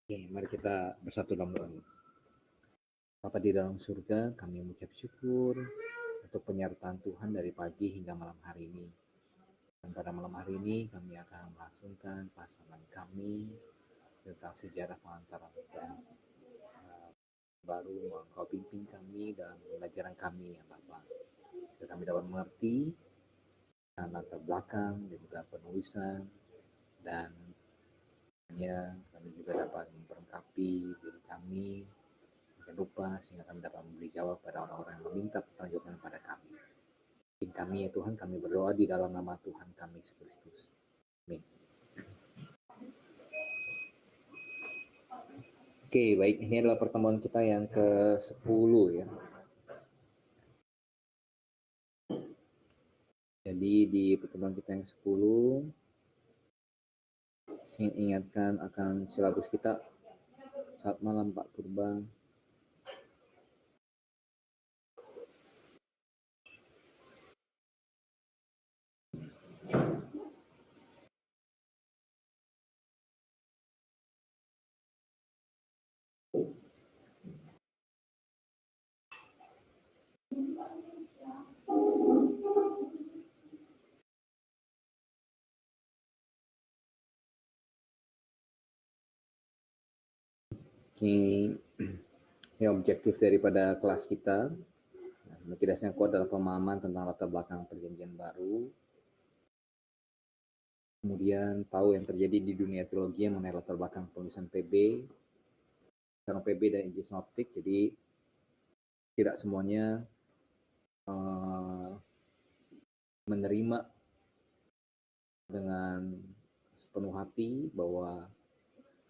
Oke, mari kita bersatu dalam doa. Bapa di dalam surga, kami mengucap syukur untuk penyertaan Tuhan dari pagi hingga malam hari ini. Dan pada malam hari ini kami akan melangsungkan pasangan kami tentang sejarah pengantaran baru. Engkau pimpin kami dalam pembelajaran kami ya Bapak. Supaya kami dapat mengerti latar belakang dan juga penulisan, dan kami juga dapat memperlengkapi diri kami lupa sehingga kami dapat memberi jawab pada orang-orang yang meminta pertanggungjawaban pada kami. Bimbing kami ya Tuhan, kami berdoa di dalam nama Tuhan kami Yesus Kristus. Amin. Oke, baik, ini adalah pertemuan kita yang ke-10 ya. Jadi di pertemuan kita yang 10, saya ingatkan akan silabus kita. Saat malam Pak Purba. Ini objektif daripada kelas kita. Tidak yang kuat adalah pemahaman tentang latar belakang perjanjian baru. Kemudian tahu yang terjadi di dunia teologi mengenai latar belakang penulisan PB, karena PB dan Injil Sinoptik. Jadi tidak semuanya menerima dengan sepenuh hati bahwa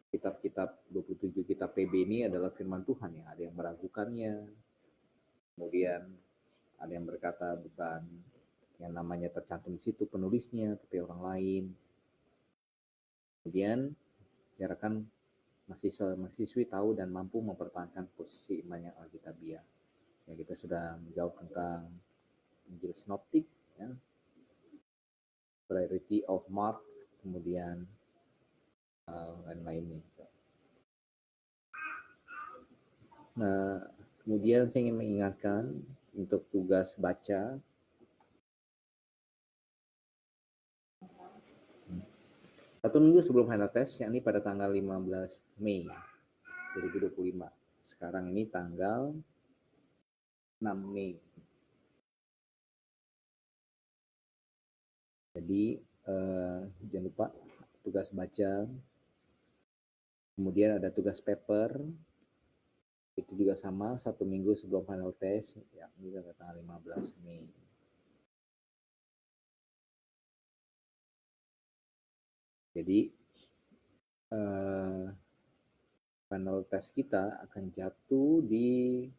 kitab-kitab 27 kitab PB ini adalah firman Tuhan. Ya, ada yang meragukannya, kemudian ada yang berkata bukan yang namanya tercantum di situ penulisnya, tapi orang lain. Kemudian diharapkan mahasiswi tahu dan mampu mempertahankan posisi iman yang alkitabiah. Ya, kita sudah menjawab tentang Injil Sinoptik, ya, priority of Mark, kemudian lain-lainnya. Nah, kemudian saya ingin mengingatkan untuk tugas baca. Satu minggu sebelum final test, yakni pada tanggal 15 Mei 2025. Sekarang ini tanggal 6 Mei. Jadi jangan lupa tugas baca. Kemudian ada tugas paper, itu juga sama, satu minggu sebelum final test, yakni pada tanggal 15 Mei. Jadi final test kita akan jatuh di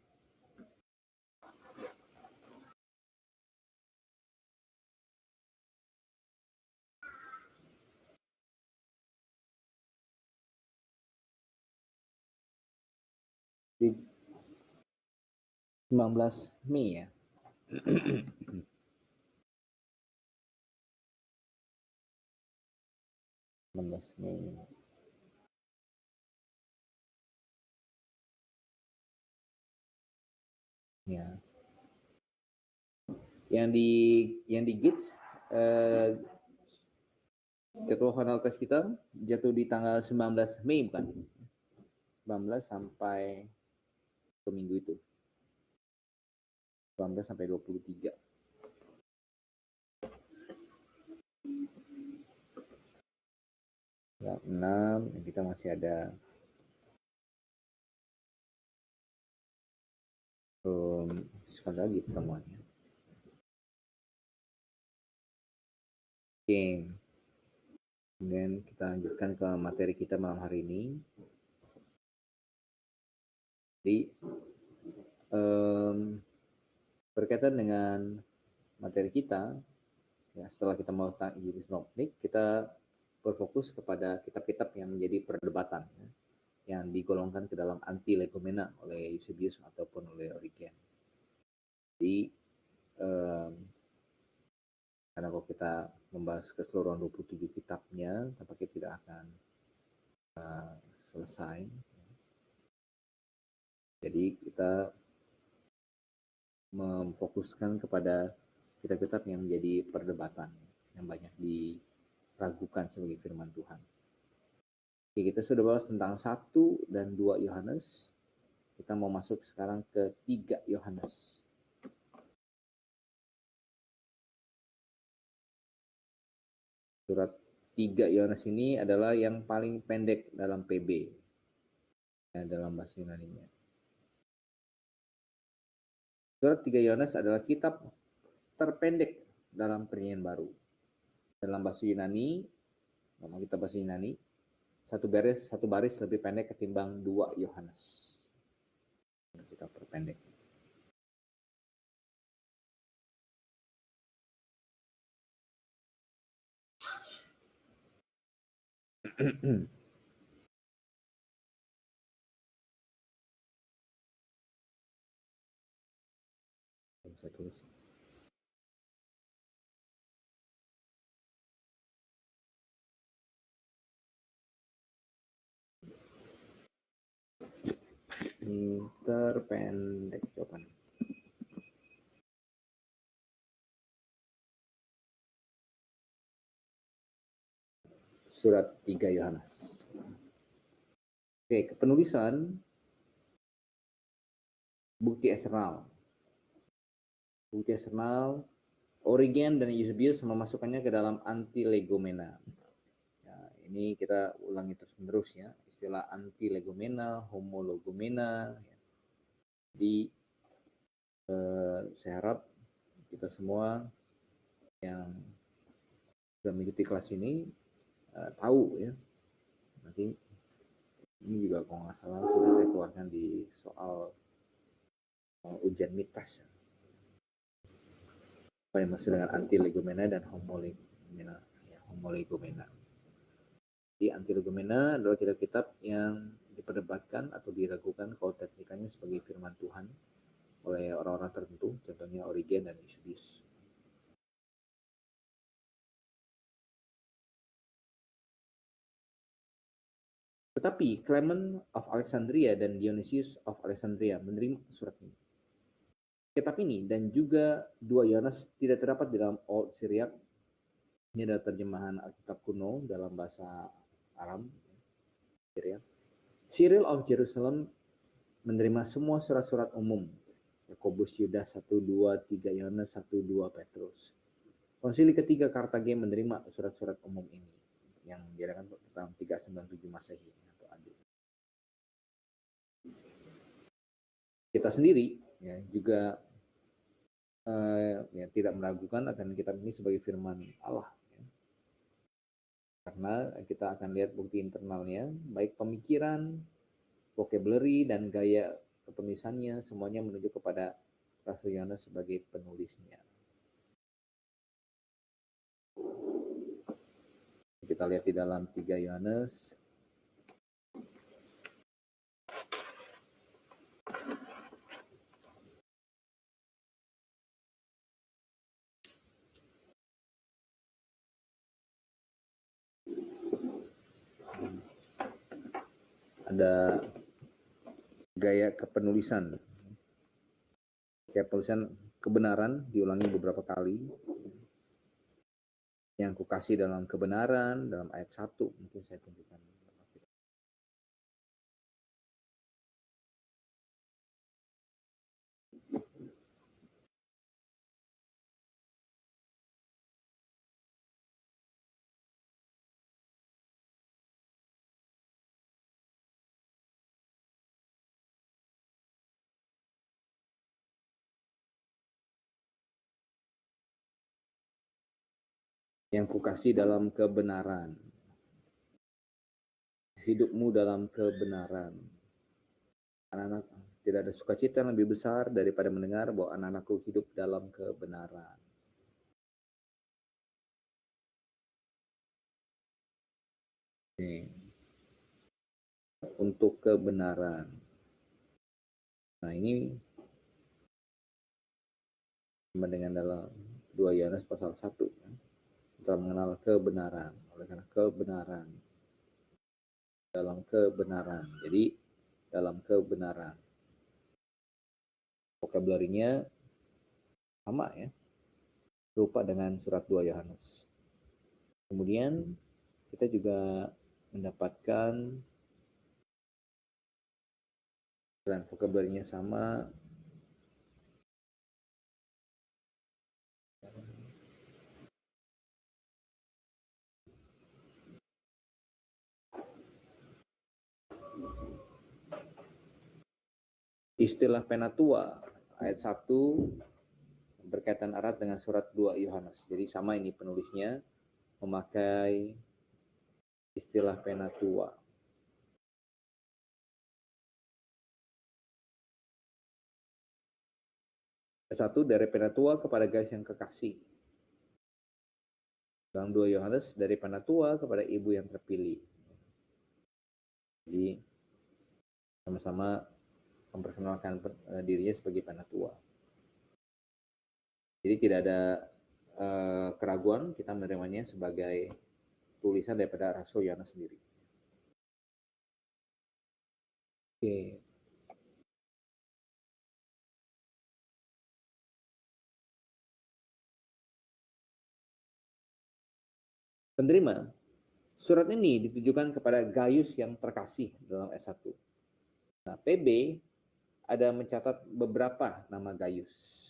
di 19 Mei ya. Mei. Ya. Yang di GITS jadwal final test kita jatuh di tanggal 19 Mei bukan? 19 sampai ke minggu itu. 19 sampai 23. Ya, 6, kita masih ada sekali lagi pertemuannya. Oke. Kemudian kita lanjutkan ke materi kita malam hari ini. Jadi berkaitan dengan materi kita, ya, setelah kita melakukan Injil Sinoptik, kita berfokus kepada kitab-kitab yang menjadi perdebatan, ya, yang digolongkan ke dalam anti-legomena oleh Eusebius ataupun oleh Origen. Jadi karena kalau kita membahas keseluruhan 27 kitabnya, tampaknya tidak akan selesai. Jadi kita memfokuskan kepada kitab-kitab yang menjadi perdebatan, yang banyak diragukan sebagai firman Tuhan. Oke, kita sudah bahas tentang 1 dan 2 Yohanes. Kita mau masuk sekarang ke 3 Yohanes. Surat 3 Yohanes ini adalah yang paling pendek dalam PB, ya, dalam bahasa Yunani-nya. Surat 3 Yohanes adalah kitab terpendek dalam Perjanjian Baru. Dalam bahasa Yunani, nama kita bahasa Yunani, satu baris lebih pendek ketimbang 2 Yohanes. Kitab terpendek. Saya tulis. Ini terpendek jawabannya. Surat 3 Yohanes. Oke, kepenulisan bukti eksternal. Bukti eksternal, Origen dan Eusebius memasukkannya ke dalam antilegomena. Ya, ini kita ulangi terus-menerus ya, istilah antilegomena, homologomena. Ya. Jadi saya harap kita semua yang sudah mengikuti kelas ini tahu ya. Nanti ini juga kalau nggak salah sudah saya keluarkan di soal ujian mitas. Apa yang maksud dengan antilegomena dan homolegomena? Ya, homolegomena. Jadi antilegomena adalah kitab-kitab yang diperdebatkan atau diragukan keautentikannya sebagai firman Tuhan oleh orang-orang tertentu, contohnya Origen dan Eusebius. Tetapi Clement of Alexandria dan Dionysius of Alexandria menerima surat ini. Kitab ini dan juga 2 Yohanes tidak terdapat di dalam Old Syriac. Ini adalah terjemahan Alkitab kuno dalam bahasa Aram. Cyril of Jerusalem menerima semua surat-surat umum. Yakobus, Yudas, 1, 2, 3 Yohanes, 1, 2 Petrus. Konsili ketiga Kartage menerima surat-surat umum ini yang diadakan tahun 397 Masehi atau AD. Kita sendiri ya juga ya, tidak meragukan akan kitab ini sebagai firman Allah ya. Karena kita akan lihat bukti internalnya, baik pemikiran, vocabulary, dan gaya kepenulisannya semuanya menunjuk kepada Rasul Yohanes sebagai penulisnya. Kita lihat di dalam 3 Yohanes. Ada gaya kepenulisan. Gaya penulisan kebenaran diulangi beberapa kali. Yang kukasih dalam kebenaran, dalam ayat 1, mungkin saya tunjukkan. Yang kukasih dalam kebenaran. Hidupmu dalam kebenaran. Anak-anak, tidak ada sukacita yang lebih besar daripada mendengar bahwa anak-anakku hidup dalam kebenaran. Ini. Untuk kebenaran. Nah ini sama dengan dalam 2 Yohanes pasal 1. Kita mengenal kebenaran. Oleh karena kebenaran dalam kebenaran. Jadi dalam kebenaran. Vocabulary-nya sama ya, serupa dengan surat 2 Yohanes. Kemudian kita juga mendapatkan dan vocabulary-nya sama. Istilah penatua ayat 1 berkaitan erat dengan surat 2 Yohanes. Jadi sama ini penulisnya memakai istilah penatua. Satu, dari penatua kepada gadis yang kekasih. Dalam 2 Yohanes, dari penatua kepada ibu yang terpilih. Jadi sama-sama memperkenalkan dirinya sebagai penatua. Jadi tidak ada keraguan, kita menerimanya sebagai tulisan daripada Rasul Yohanes sendiri. Oke. Penerima, surat ini ditujukan kepada Gaius yang terkasih dalam ayat 1. Nah, PB ada mencatat beberapa nama Gaius.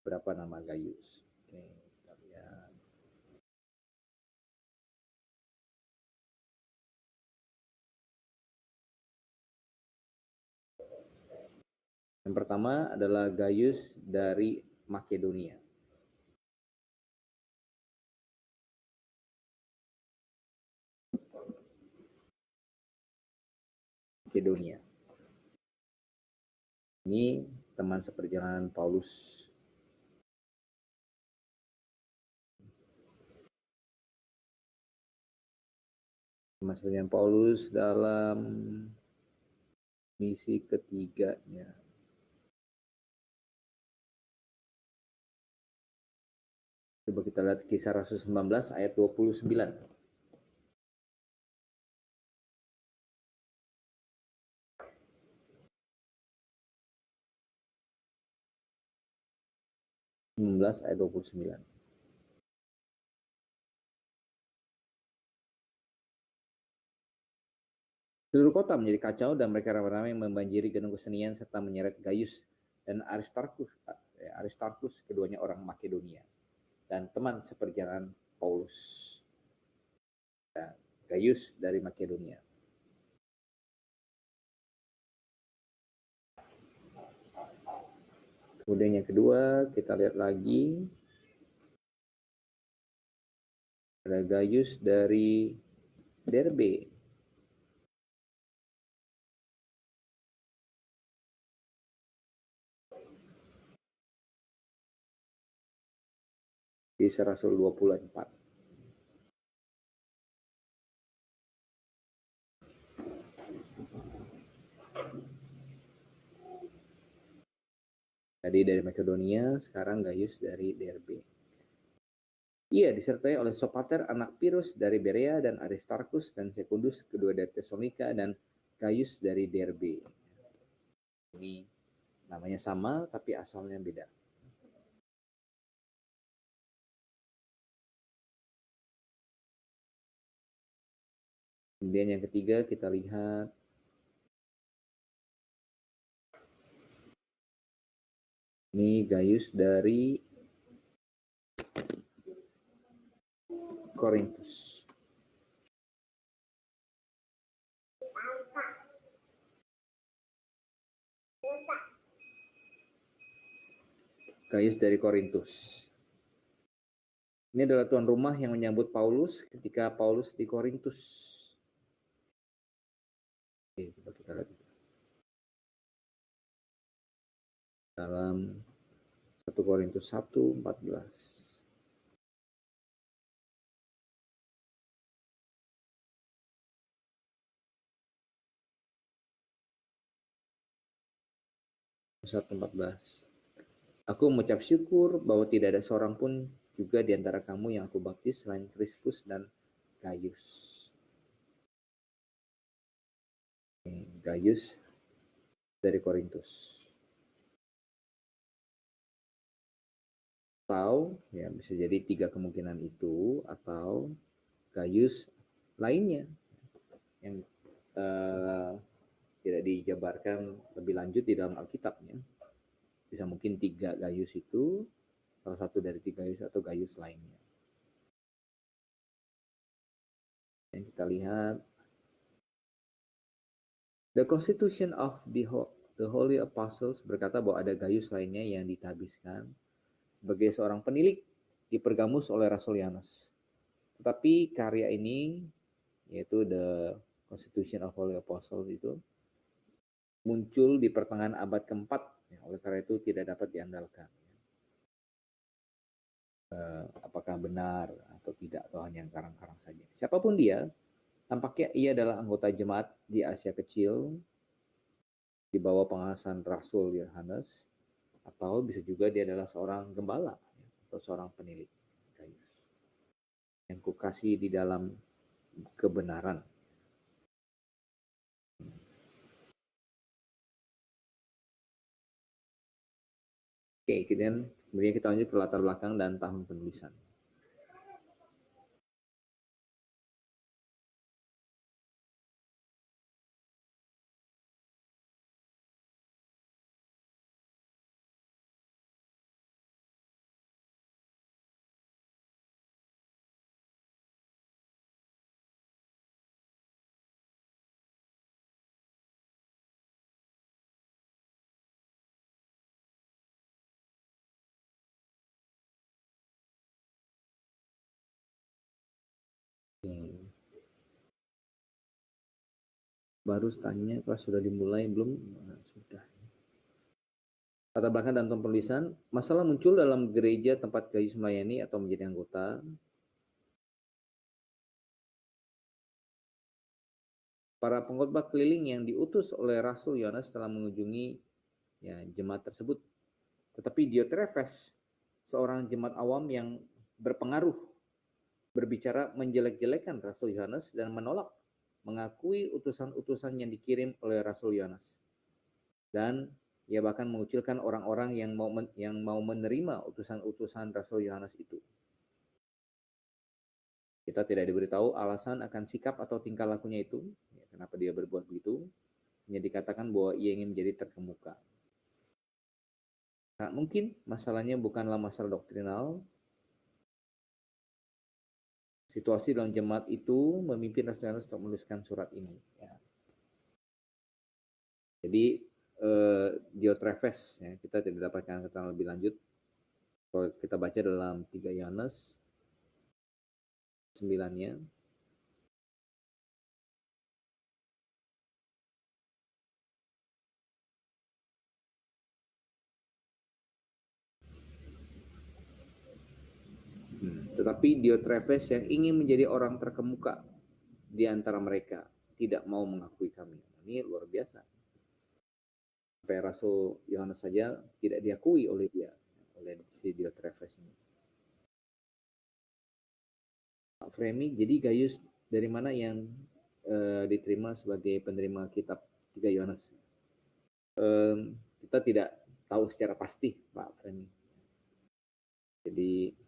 Berapa nama Gaius? Oke, kita lihat. Yang pertama adalah Gaius dari Makedonia. Makedonia. Ini teman seperjalanan Paulus. Teman seperjalanan Paulus dalam misi ketiganya. Coba kita lihat Kisah Rasul 19 ayat 29. Ayat 29. Seluruh kota menjadi kacau dan mereka ramai-ramai membanjiri gedung kesenian serta menyeret Gaius dan Aristarkus, keduanya orang Makedonia dan teman seperjalanan Paulus. Gaius dari Makedonia. Kemudian yang kedua, kita lihat lagi. Ada Gaius dari Derbe. Kisah Rasul 24. Tadi dari Makedonia, sekarang Gaius dari Derbe. Ia disertai oleh Sopater anak Pirus dari Berea dan Aristarkus dan Sekundus kedua dari Tesalonika dan Gaius dari Derbe. Ini namanya sama tapi asalnya beda. Kemudian yang ketiga kita lihat ini Gaius dari Korintus. Gaius dari Korintus. Ini adalah tuan rumah yang menyambut Paulus ketika Paulus di Korintus. Oke, coba kita lihat. Dalam 1 Korintus 1:14. Aku mengucap syukur bahwa tidak ada seorang pun juga di antara kamu yang aku baptis selain Krispus dan Gaius. Gaius dari Korintus. Atau ya bisa jadi 3 kemungkinan itu, atau Gaius lainnya yang tidak dijabarkan lebih lanjut di dalam Alkitabnya. Bisa mungkin 3 Gaius itu, salah satu dari 3 Gaius atau Gaius lainnya. Yang kita lihat, The Constitution of the Holy Apostles berkata bahwa ada Gaius lainnya yang ditabiskan sebagai seorang penilik di Pergamus oleh Rasul Yohanes. Tetapi karya ini, yaitu The Constitution of Holy Apostles itu, muncul di pertengahan abad keempat, ya, oleh karena itu tidak dapat diandalkan. Apakah benar atau tidak, atau hanya karang-karang saja. Siapapun dia, tampaknya ia adalah anggota jemaat di Asia Kecil di bawah pengawasan Rasul Yohanes, atau bisa juga dia adalah seorang gembala, ya, atau seorang penilik yang kukasih di dalam kebenaran. Oke, kemudian kita lanjut ke latar belakang dan tahun penulisan. Baru tanya kelas sudah dimulai belum? Nah, sudah. Latar belakang dan tahun penulisan, masalah muncul dalam gereja tempat Gaius melayani atau menjadi anggota. Para pengkhotbah keliling yang diutus oleh Rasul Yohanes telah mengunjungi ya, jemaat tersebut. Tetapi Diotrephes, seorang jemaat awam yang berpengaruh, berbicara menjelek-jelekan Rasul Yohanes dan menolak mengakui utusan-utusan yang dikirim oleh Rasul Yohanes. Dan ia bahkan mengucilkan orang-orang yang mau menerima utusan-utusan Rasul Yohanes itu. Kita tidak diberitahu alasan akan sikap atau tingkah lakunya itu, ya, kenapa dia berbuat begitu. Hanya dikatakan bahwa ia ingin menjadi terkemuka. Nah, mungkin masalahnya bukanlah masalah doktrinal. Situasi dalam jemaat itu memimpin Rasul Yohanes untuk menuliskan surat ini. Ya. Jadi Diotrephes, ya, kita tidak dapatkan keterangan lebih lanjut. Kalau kita baca dalam 3 Yohanes 9-nya, tetapi Diotrephes yang ingin menjadi orang terkemuka di antara mereka tidak mau mengakui kami. Ini luar biasa. Sampai Rasul Yohanes saja tidak diakui oleh dia, oleh si Diotrephes ini. Pak Fremi, jadi Gaius dari mana yang diterima sebagai penerima kitab 3 Yohanes? Kita tidak tahu secara pasti, Pak Fremi. Jadi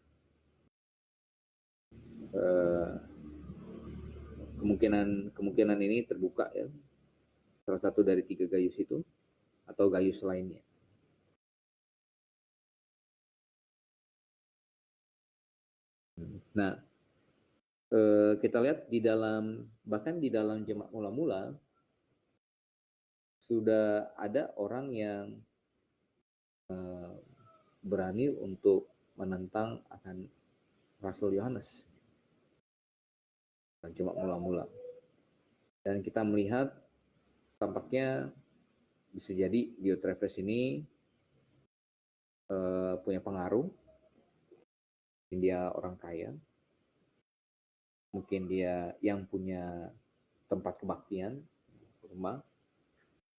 kemungkinan ini terbuka, ya, salah satu dari 3 Gaius itu atau Gaius lainnya. Nah, kita lihat bahkan di dalam jemaat mula-mula sudah ada orang yang berani untuk menentang akan Rasul Yohanes, jemaat mula-mula. Dan kita melihat tampaknya bisa jadi Diotrephes ini punya pengaruh. Mungkin dia orang kaya, mungkin dia yang punya tempat kebaktian, rumah.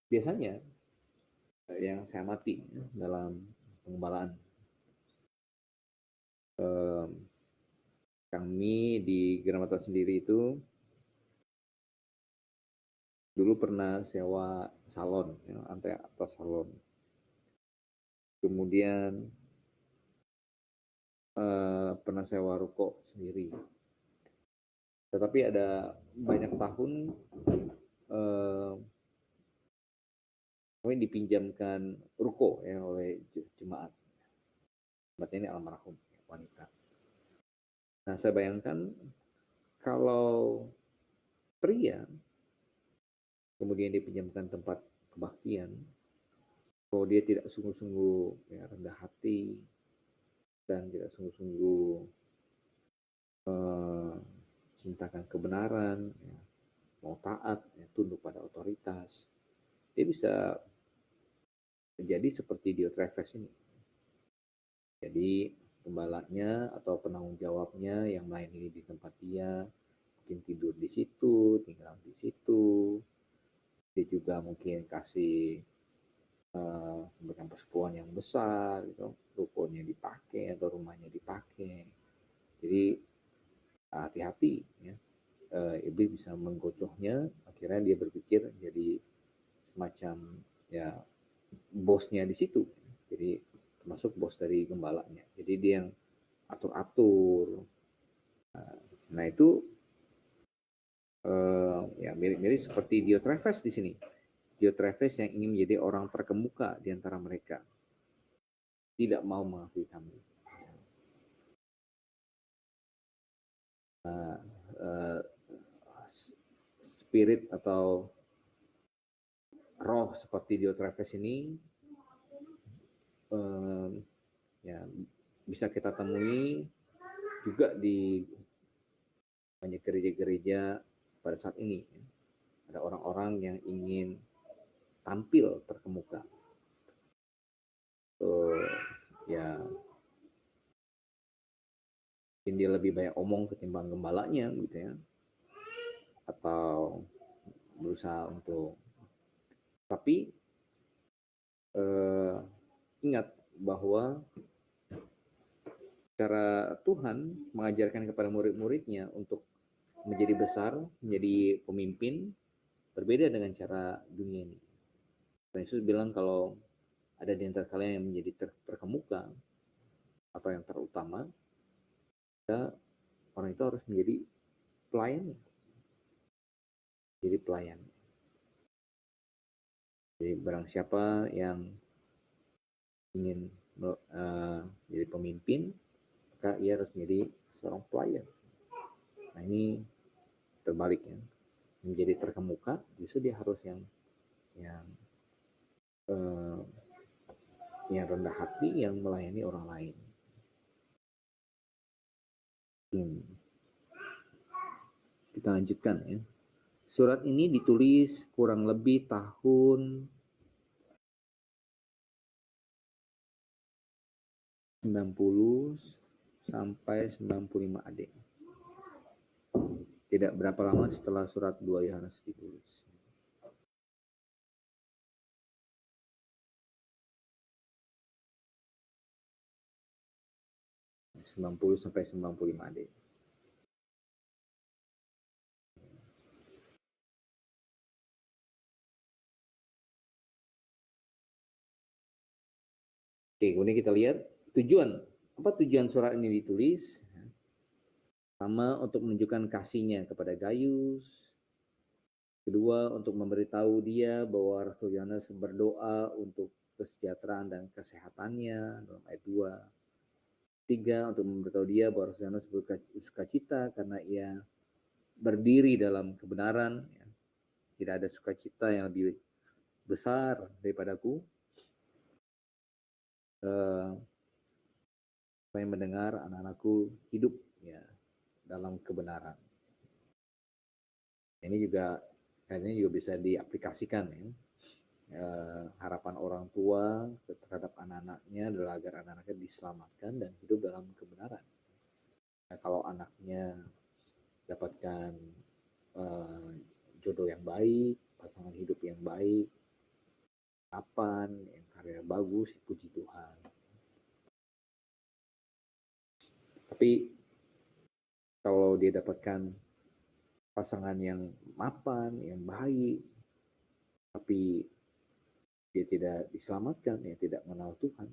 Biasanya yang saya amati dalam pengembalaan, Kami di Gramata sendiri itu dulu pernah sewa salon, ya, lantai atas salon. Kemudian pernah sewa ruko sendiri. Tetapi ada banyak tahun eh, kami dipinjamkan ruko ya oleh jemaat. Jemaat ini almarhum wanita. Nah, saya bayangkan kalau pria kemudian dipinjamkan tempat kebaktian, kalau dia tidak sungguh-sungguh ya, rendah hati dan tidak sungguh-sungguh eh, cintakan kebenaran, ya, mau taat, ya, tunduk pada otoritas, dia bisa menjadi seperti Diotrephes ini. Jadi gembalanya atau penanggung jawabnya yang melayani di tempat dia mungkin tidur di situ, tinggal di situ. Dia juga mungkin kasih memberikan persetujuan yang besar, gitu, rukonya dipakai atau rumahnya dipakai. Jadi hati-hati, ya. Iblis bisa menggocohnya. Akhirnya dia berpikir jadi semacam ya bosnya di situ. Jadi termasuk bos dari gembalanya. Jadi dia yang atur-atur. Nah itu ya mirip-mirip seperti Diotrephes di sini. Diotrephes yang ingin menjadi orang terkemuka di antara mereka, tidak mau mengakui kami. Uh, Spirit atau roh seperti Diotrephes ini ya bisa kita temui juga di banyak gereja-gereja pada saat ini. Ada orang-orang yang ingin tampil terkemuka. Ya mungkin dia lebih banyak omong ketimbang gembalanya gitu ya, atau berusaha untuk, tapi ingat bahwa cara Tuhan mengajarkan kepada murid-muridnya untuk menjadi besar, menjadi pemimpin, berbeda dengan cara dunia ini. Tuhan Yesus bilang kalau ada di antara kalian yang menjadi terkemuka atau yang terutama, ya, orang itu harus menjadi pelayan. Jadi pelayan. Jadi barang siapa yang ingin menjadi pemimpin, maka ia harus menjadi seorang pelayan. Nah ini terbalik ya. Menjadi terkemuka, justru dia harus yang eh, yang rendah hati, yang melayani orang lain. Kita lanjutkan ya. Surat ini ditulis kurang lebih tahun 90 sampai 95 AD. Tidak berapa lama setelah surat 2 Yohanes ditulis. Sembilan puluh sampai 95 AD. Oke, kemudian kita lihat tujuan. Apa tujuan surat ini ditulis? Pertama, untuk menunjukkan kasihnya kepada Gaius. Kedua, untuk memberitahu dia bahwa Rasul Yohanes berdoa untuk kesejahteraan dan kesehatannya dalam ayat 2. Tiga, untuk memberitahu dia bahwa Rasul Yohanes bersukacita karena ia berdiri dalam kebenaran. Tidak ada sukacita yang lebih besar daripadaku. Saya mendengar anak-anakku hidup ya dalam kebenaran. Ini juga kayaknya juga bisa diaplikasikan ya. Harapan orang tua terhadap anak-anaknya adalah agar anak-anaknya diselamatkan dan hidup dalam kebenaran. Nah, kalau anaknya dapatkan jodoh yang baik, pasangan hidup yang baik, kapan, yang karir bagus, puji Tuhan. Tapi Kalau dia dapatkan pasangan yang mapan, yang baik, tapi dia tidak diselamatkan, ya tidak mengenal Tuhan,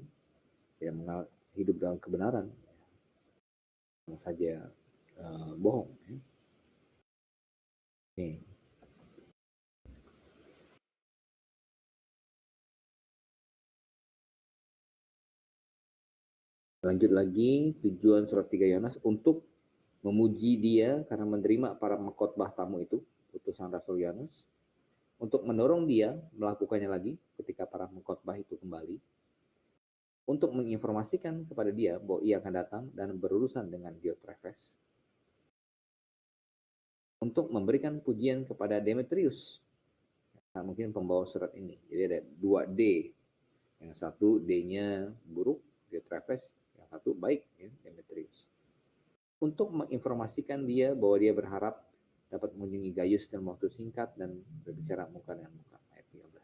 tidak mengenal hidup dalam kebenaran, sama saja bohong. Ya. Nih. Lanjut lagi, tujuan surat 3 Yohanes untuk memuji dia karena menerima para pengkhotbah tamu itu, utusan Rasul Yohanes, untuk mendorong dia melakukannya lagi ketika para pengkhotbah itu kembali, untuk menginformasikan kepada dia bahwa ia akan datang dan berurusan dengan Diotrephes, untuk memberikan pujian kepada Demetrius. Nah, mungkin pembawa surat ini. Jadi ada 2D. Yang satu D-nya buruk, Diotrephes, yang satu baik, ya, Demetrius. Untuk menginformasikan dia bahwa dia berharap dapat mengunjungi Gaius dalam waktu singkat dan berbicara muka dengan muka. Ayat 13.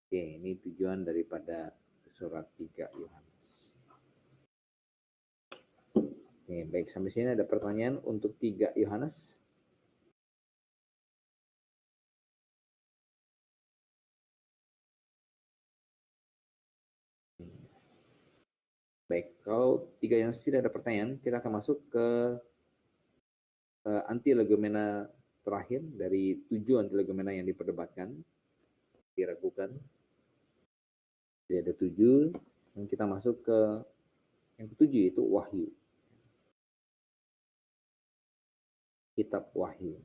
Oke, ini tujuan daripada surat 3 Yohanes. Oke, baik, sampai sini ada pertanyaan untuk 3 Yohanes. Baik, kalau 3 Yohanes tidak ada pertanyaan, kita akan masuk ke antilegomena terakhir dari 7 antilegomena yang diperdebatkan, diragukan. Jadi ada 7, dan kita masuk ke yang ketujuh, yaitu Wahyu. Kitab Wahyu.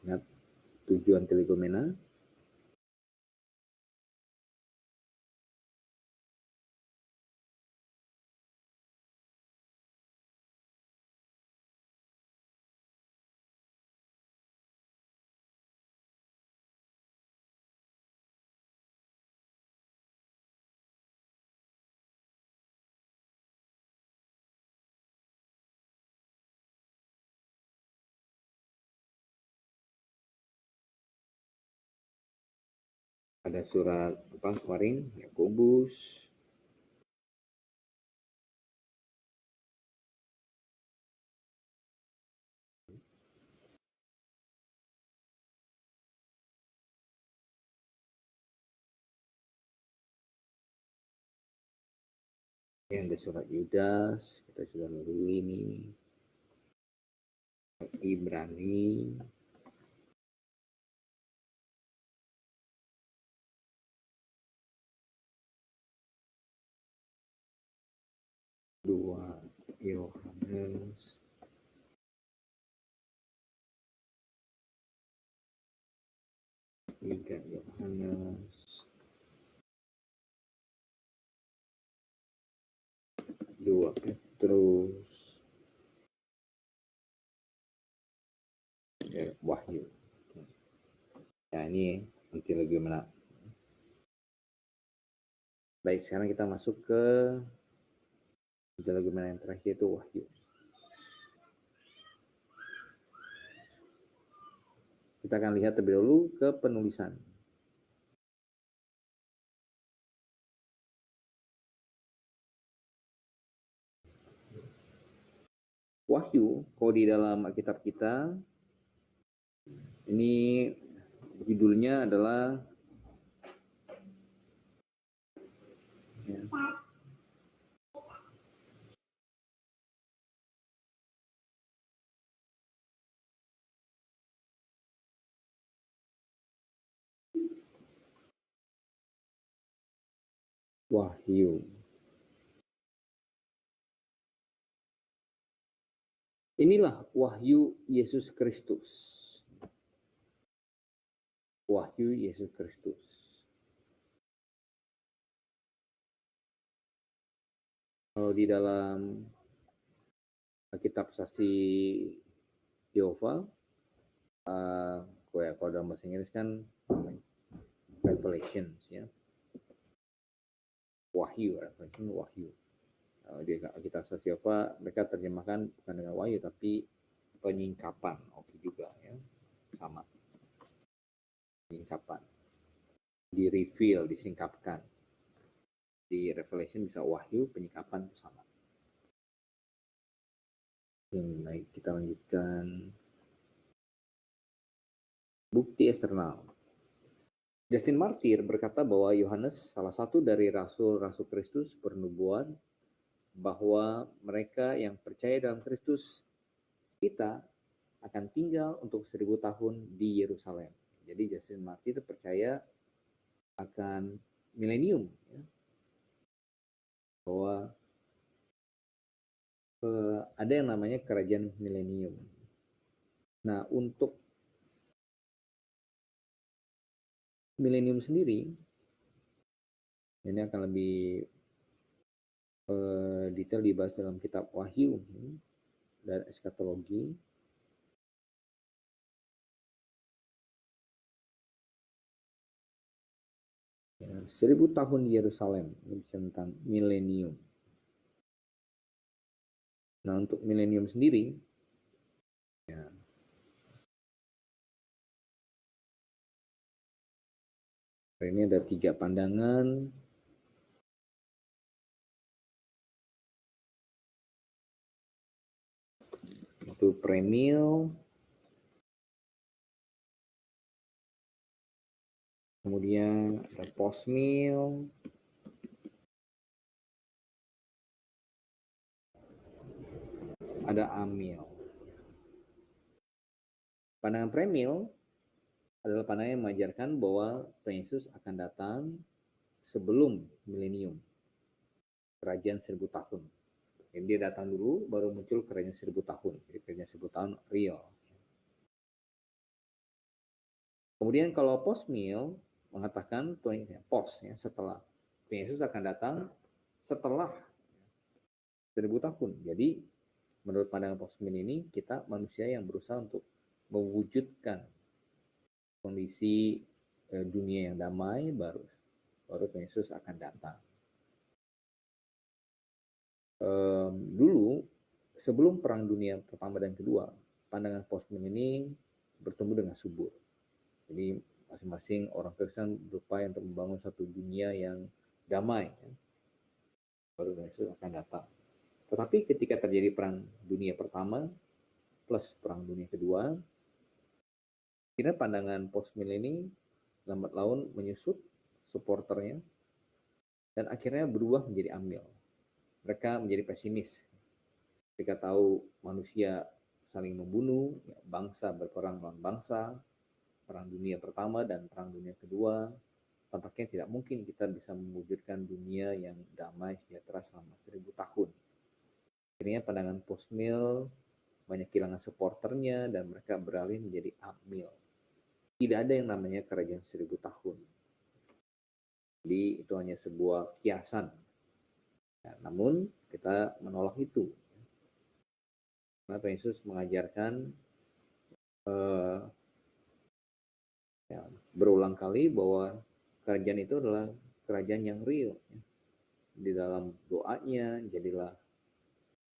Ingat, 7 antilegomena. Ada surat apa kemarin, Yakobus, yang ada surat Yudas, kita sudah lalui ini, Ibrani, dua Yohanes, tiga Yohanes, dua Petrus, ya, Wahyu. Ya, ini nanti lagi mana. Baik, sekarang kita masuk ke antilegomena yang terakhir, itu Wahyu. Kita akan lihat terlebih dahulu ke penulisan. Wahyu, kalau di dalam Alkitab kita, ini judulnya adalah ya, Wahyu. Inilah wahyu Yesus Kristus. Wahyu Yesus Kristus. Kalau di dalam kitab saksi Yehova, kalau dalam bahasa Inggris kan Revelations, ya. Wahyu, Revelation, wahyu. Di kitab saksi Yehova mereka terjemahkan bukan dengan wahyu tapi penyingkapan, oke juga, ya, sama. Penyingkapan, di reveal, disingkapkan. Di Revelation bisa wahyu, penyikapan itu sama. Baik, kita lanjutkan. Bukti eksternal. Justin Martyr berkata bahwa Yohanes, salah satu dari rasul-rasul Kristus, bernubuat bahwa mereka yang percaya dalam Kristus kita akan tinggal untuk 1000 tahun di Yerusalem. Jadi Justin Martyr percaya akan milenium, ya, bahwa ada yang namanya kerajaan milenium. Nah, untuk milenium sendiri, ini akan lebih detail dibahas dalam kitab Wahyu dan eskatologi. Ya, 1000 tahun Yerusalem, tentang milenium. Nah, untuk milenium sendiri, ya, ini ada 3 pandangan. Itu premil, kemudian ada postmil, ada amil. Pandangan premil adalah pandangan yang mengajarkan bahwa Tuhan Yesus akan datang sebelum milenium, kerajaan 1000 tahun. Jadi dia datang dulu, baru muncul kerajaan 1000 tahun. Jadi kerajaan 1000 tahun real. Kemudian kalau postmil mengatakan Tuhan post, ya, setelah Tuhan Yesus akan datang setelah 1000 tahun. Jadi menurut pandangan postmil ini, kita manusia yang berusaha untuk mewujudkan kondisi dunia yang damai, baru Tuhan Yesus akan datang. Dulu sebelum Perang Dunia Pertama dan Kedua, pandangan postmil ini bertumbuh dengan subur. Jadi masing-masing orang Kristen berupaya untuk membangun satu dunia yang damai, ya. Baru Tuhan Yesus akan datang. Tetapi ketika terjadi Perang Dunia Pertama plus Perang Dunia Kedua, akhirnya pandangan postmil ini lambat laun menyusut supporternya dan akhirnya berubah menjadi amil. Mereka menjadi pesimis ketika tahu manusia saling membunuh, ya, bangsa berperang melawan bangsa, Perang Dunia Pertama dan Perang Dunia Kedua, tampaknya tidak mungkin kita bisa mewujudkan dunia yang damai sejahtera selama 1000 tahun. Akhirnya pandangan postmil banyak kehilangan supporternya dan mereka beralih menjadi amil. Tidak ada yang namanya kerajaan 1000 tahun. Jadi itu hanya sebuah kiasan. Ya, namun kita menolak itu. Karena Tuhan Yesus mengajarkan ya, berulang kali bahwa kerajaan itu adalah kerajaan yang real. Di dalam doanya, jadilah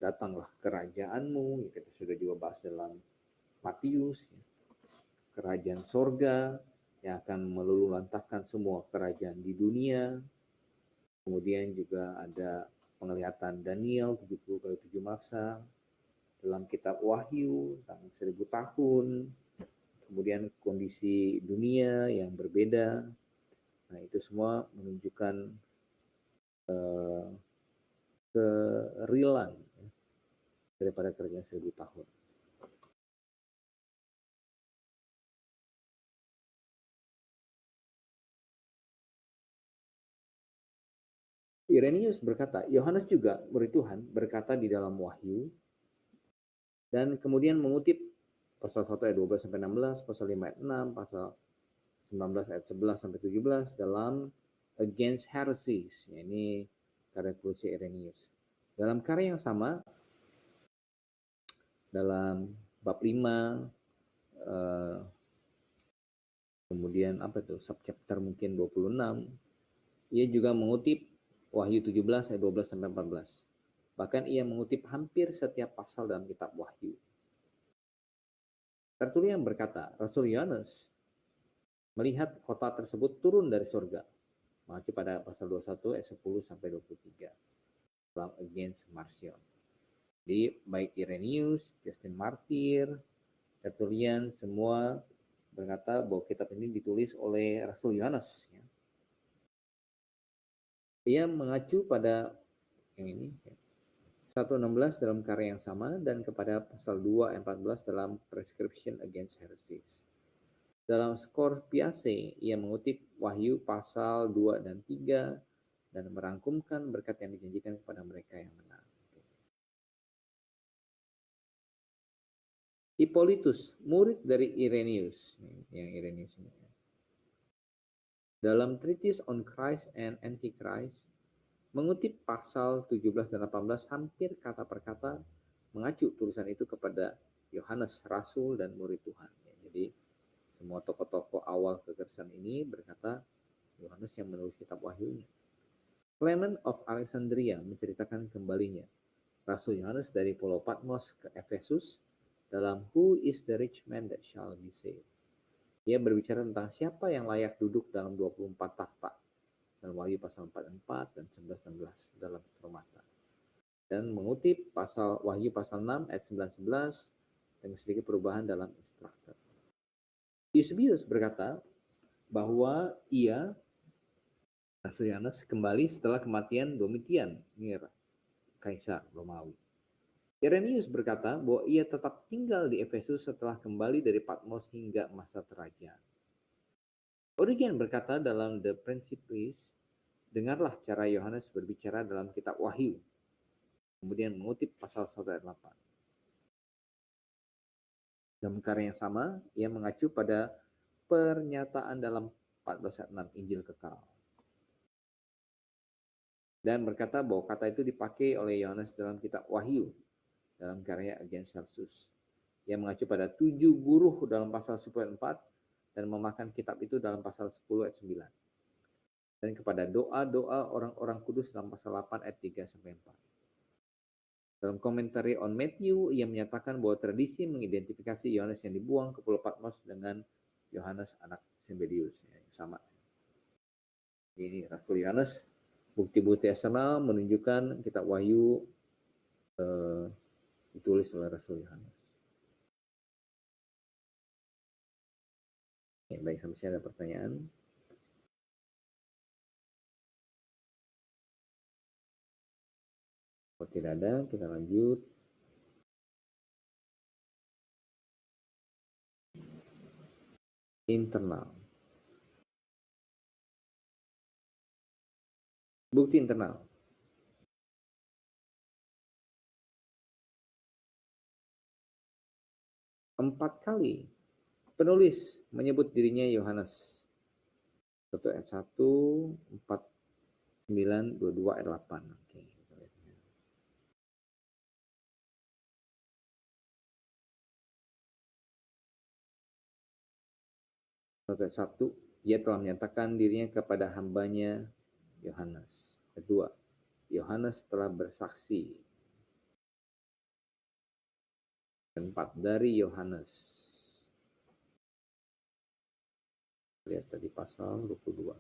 datanglah kerajaanmu, kita sudah juga bahas dalam Matius, ya. Kerajaan sorga yang akan meluluhlantahkan semua kerajaan di dunia. Kemudian juga ada penglihatan Daniel 70 kali 7 masa, dalam kitab Wahyu tentang 1000 tahun, kemudian kondisi dunia yang berbeda. Nah, itu semua menunjukkan kerealan, ya, daripada kerajaan 1000 tahun. Irenaeus berkata, Yohanes juga murid Tuhan berkata di dalam Wahyu, dan kemudian mengutip pasal 1 ayat 12 sampai 16, pasal 5 ayat 6, pasal 19 ayat 11 sampai 17 dalam Against Heresies. Ya, ini karya tulis Irenaeus. Dalam karya yang sama, dalam bab 5, kemudian apa itu, subchapter mungkin 26, ia juga mengutip Wahyu 17 ayat 12 sampai 14. Bahkan ia mengutip hampir setiap pasal dalam kitab Wahyu. Tertulisan berkata, Rasul Yohanes melihat kota tersebut turun dari surga. mengacu pada pasal 21 ayat 10 sampai 23 dalam Against Marcion. Jadi baik Irenaeus, Justin Martyr, Tertullian semua berkata bahwa kitab ini ditulis oleh Rasul Yohanes. Ya. Ia mengacu pada yang ini, 1:16 dalam karya yang sama dan kepada pasal 2 ayat 14 dalam Prescription Against Heresies. Dalam Skor Piace, ia mengutip Wahyu pasal 2 dan 3 dan merangkumkan berkat yang dijanjikan kepada mereka yang menang. Hippolytus, murid dari Irenaeus, yang Irenaeus ini. Dalam Treatise on Christ and Antichrist, mengutip pasal 17 dan 18 hampir kata per kata mengacu tulisan itu kepada Yohanes, Rasul dan murid Tuhan. Jadi semua tokoh-tokoh awal kekristenan ini berkata Yohanes yang menulis kitab Wahyunya. Clement of Alexandria menceritakan kembalinya Rasul Yohanes dari Pulau Patmos ke Efesus dalam Who is the rich man that shall be saved? Dia berbicara tentang siapa yang layak duduk dalam 24 takhta dalam Wahyu pasal 44 dan 11-16 dalam permata. Dan mengutip pasal Wahyu pasal 6 ayat 9-11 dengan sedikit perubahan dalam instruktur. Eusebius berkata bahwa ia Rasul Yohanes kembali setelah kematian Domitian, Kaisar Romawi. Irenaeus berkata bahwa ia tetap tinggal di Efesus setelah kembali dari Patmos hingga masa kerajaan. Origen berkata dalam The Principes, dengarlah cara Yohanes berbicara dalam kitab Wahyu. Kemudian mengutip pasal 1 ayat 8. Dalam karya yang sama, ia mengacu pada pernyataan dalam 14 ayat 6 Injil kekal. Dan berkata bahwa kata itu dipakai oleh Yohanes dalam kitab Wahyu dalam karya Against Heresies. Ia mengacu pada 7 guru dalam pasal 10 ayat 4 dan memakan kitab itu dalam pasal 10 ayat 9. Dan kepada doa-doa orang-orang kudus dalam pasal 8 ayat 3 sampai 4. Dalam komentari on Matthew, ia menyatakan bahwa tradisi mengidentifikasi Yohanes yang dibuang ke Pulau Patmos dengan Yohanes anak Zebedius, yang sama. Ini Rasul Yohanes, bukti-bukti eksternal menunjukkan kitab Wahyu ditulis oleh Rasul Yohanes. Oke, baik, sampai sini ada pertanyaan. Kalau tidak ada, kita lanjut. Internal. Bukti internal. Empat kali penulis menyebut dirinya Yohanes. 1 ayat 1, 4, 9, 22 ayat 8. Oke, kita lihat. Ayat 1, ia telah menyatakan dirinya kepada hambanya Yohanes. Kedua, Yohanes telah bersaksi. Keempat, dari Yohanes. Lihat tadi pasal 22.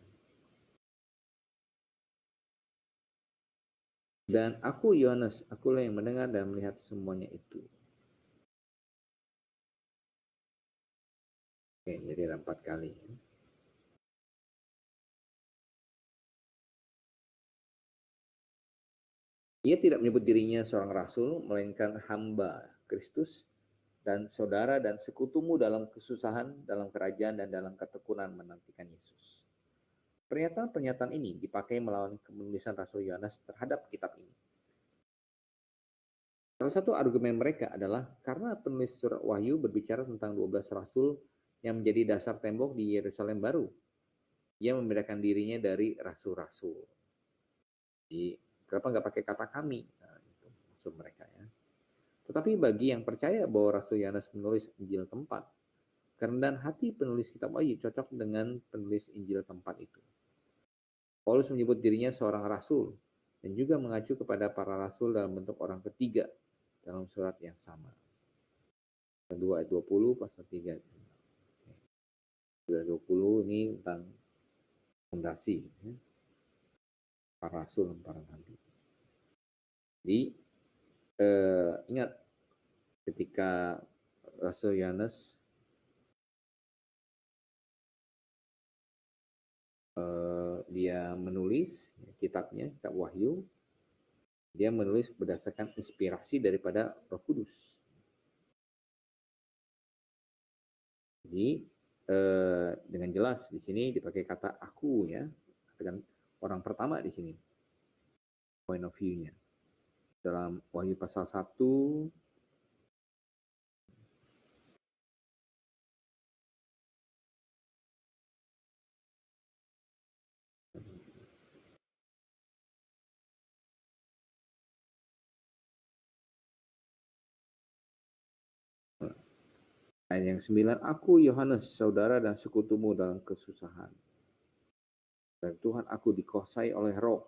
Dan aku Yohanes, akulah yang mendengar dan melihat semuanya itu. Oke, jadi ada 4 kali. Ia tidak menyebut dirinya seorang rasul, melainkan hamba Kristus dan saudara dan sekutumu dalam kesusahan, dalam kerajaan, dan dalam ketekunan menantikan Yesus. Pernyataan-pernyataan ini dipakai melawan penulisan Rasul Yohanes terhadap kitab ini. Salah satu argumen mereka adalah karena penulis surat Wahyu berbicara tentang 12 rasul yang menjadi dasar tembok di Yerusalem baru. Ia membedakan dirinya dari rasul-rasul. Jadi, kenapa nggak pakai kata kami? Nah, itu maksud mereka ya. Tetapi bagi yang percaya bahwa Rasul Yohanes menulis Injil keempat, kerendahan hati penulis kitab Wahyu cocok dengan penulis Injil keempat itu. Paulus menyebut dirinya seorang rasul dan juga mengacu kepada para rasul dalam bentuk orang ketiga dalam surat yang sama. 2 ayat 20 pasal 3 ayat 2 ayat 20 ini tentang fondasi. Ya. para rasul dan para nabi. Jadi ingat ketika Rasul Yohanes dia menulis kitabnya, kitab Wahyu, dia menulis berdasarkan inspirasi daripada Roh Kudus. Jadi dengan jelas di sini dipakai kata aku ya, dengan orang pertama di sini point of view-nya. Dalam Wahyu pasal 1 ayat yang 9, aku Yohanes, saudara dan sekutumu dalam kesusahan. Dan Tuhan aku dikuasai oleh roh.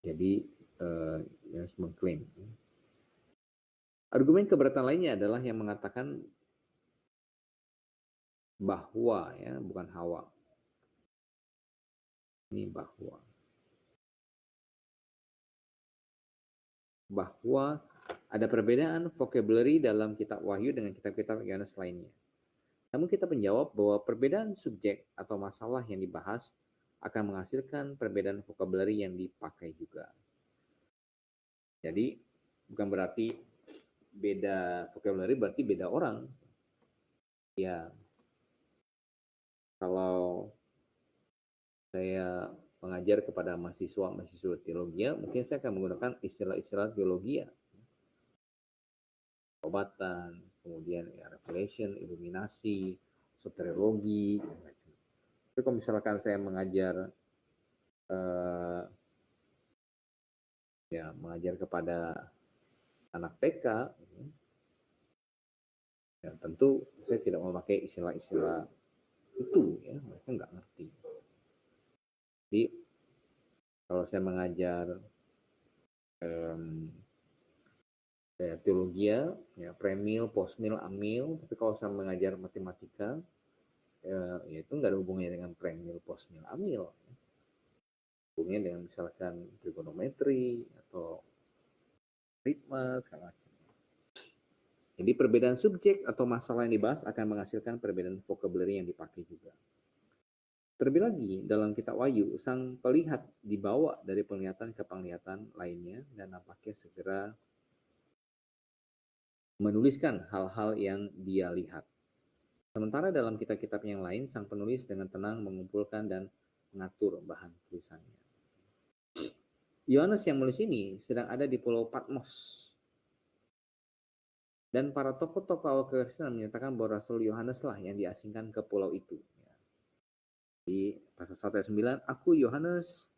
Jadi Yohanes mengklaim. Argumen keberatan lainnya adalah yang mengatakan bahwa ya, bukan hawa. Ini bahwa ada perbedaan vocabulary dalam kitab Wahyu dengan kitab-kitab Yohanes lainnya. Namun kita menjawab bahwa perbedaan subjek atau masalah yang dibahas akan menghasilkan perbedaan vocabulary yang dipakai juga. Jadi bukan berarti beda vocabulary berarti beda orang. Ya, kalau saya mengajar kepada mahasiswa teologi, mungkin saya akan menggunakan istilah-istilah teologi, obatan, kemudian ya, revelation, iluminasi, soteriologi. Tapi kalau misalkan saya mengajar mengajar kepada anak TK, ya, tentu saya tidak memakai istilah-istilah itu, ya mereka nggak ngerti. Jadi kalau saya mengajar teologi, ya premil, postmil, amil, tapi kalau saya mengajar matematika, ya itu nggak ada hubungannya dengan premil, postmil, amil. Hubungannya dengan misalkan trigonometri atau ritme, segala macam. Jadi perbedaan subjek atau masalah yang dibahas akan menghasilkan perbedaan vocabulary yang dipakai juga. Terlebih lagi, dalam kitab Wahyu, sang pelihat dibawa dari penglihatan ke penglihatan lainnya dan nampaknya segera menuliskan hal-hal yang dia lihat. Sementara dalam kitab-kitab yang lain, sang penulis dengan tenang mengumpulkan dan mengatur bahan tulisannya. Yohanes yang menulis ini sedang ada di Pulau Patmos. Dan para tokoh-tokoh awal kekristenan menyatakan bahwa Rasul Yohanes lah yang diasingkan ke pulau itu. Di pasal 1 ayat 9, aku Yohanes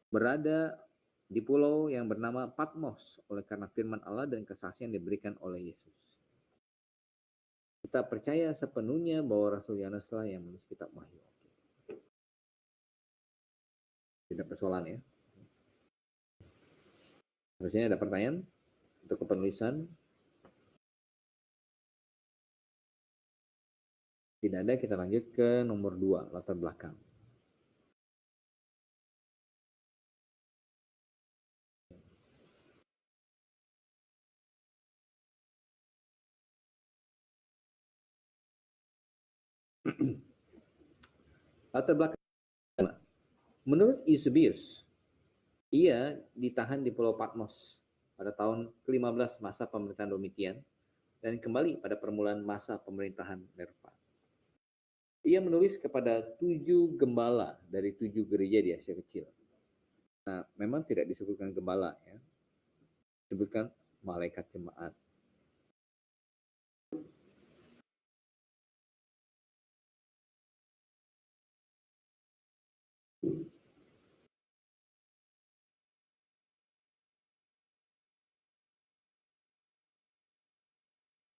berada di pulau yang bernama Patmos oleh karena firman Allah dan kesaksian diberikan oleh Yesus. Kita percaya sepenuhnya bahwa Rasul Yohanes lah yang menulis kitab Wahyu. Tidak persoalan ya. Harusnya ada pertanyaan untuk kepenulisan. Tidak ada, kita lanjut ke nomor 2, latar belakang. Latar belakang. Menurut Eusebius, ia ditahan di Pulau Patmos pada tahun ke-15 masa pemerintahan Domitian dan kembali pada permulaan masa pemerintahan Nerva. Ia menulis kepada 7 gembala dari 7 gereja di Asia Kecil. Nah, memang tidak disebutkan gembala ya. Disebutkan malaikat jemaat.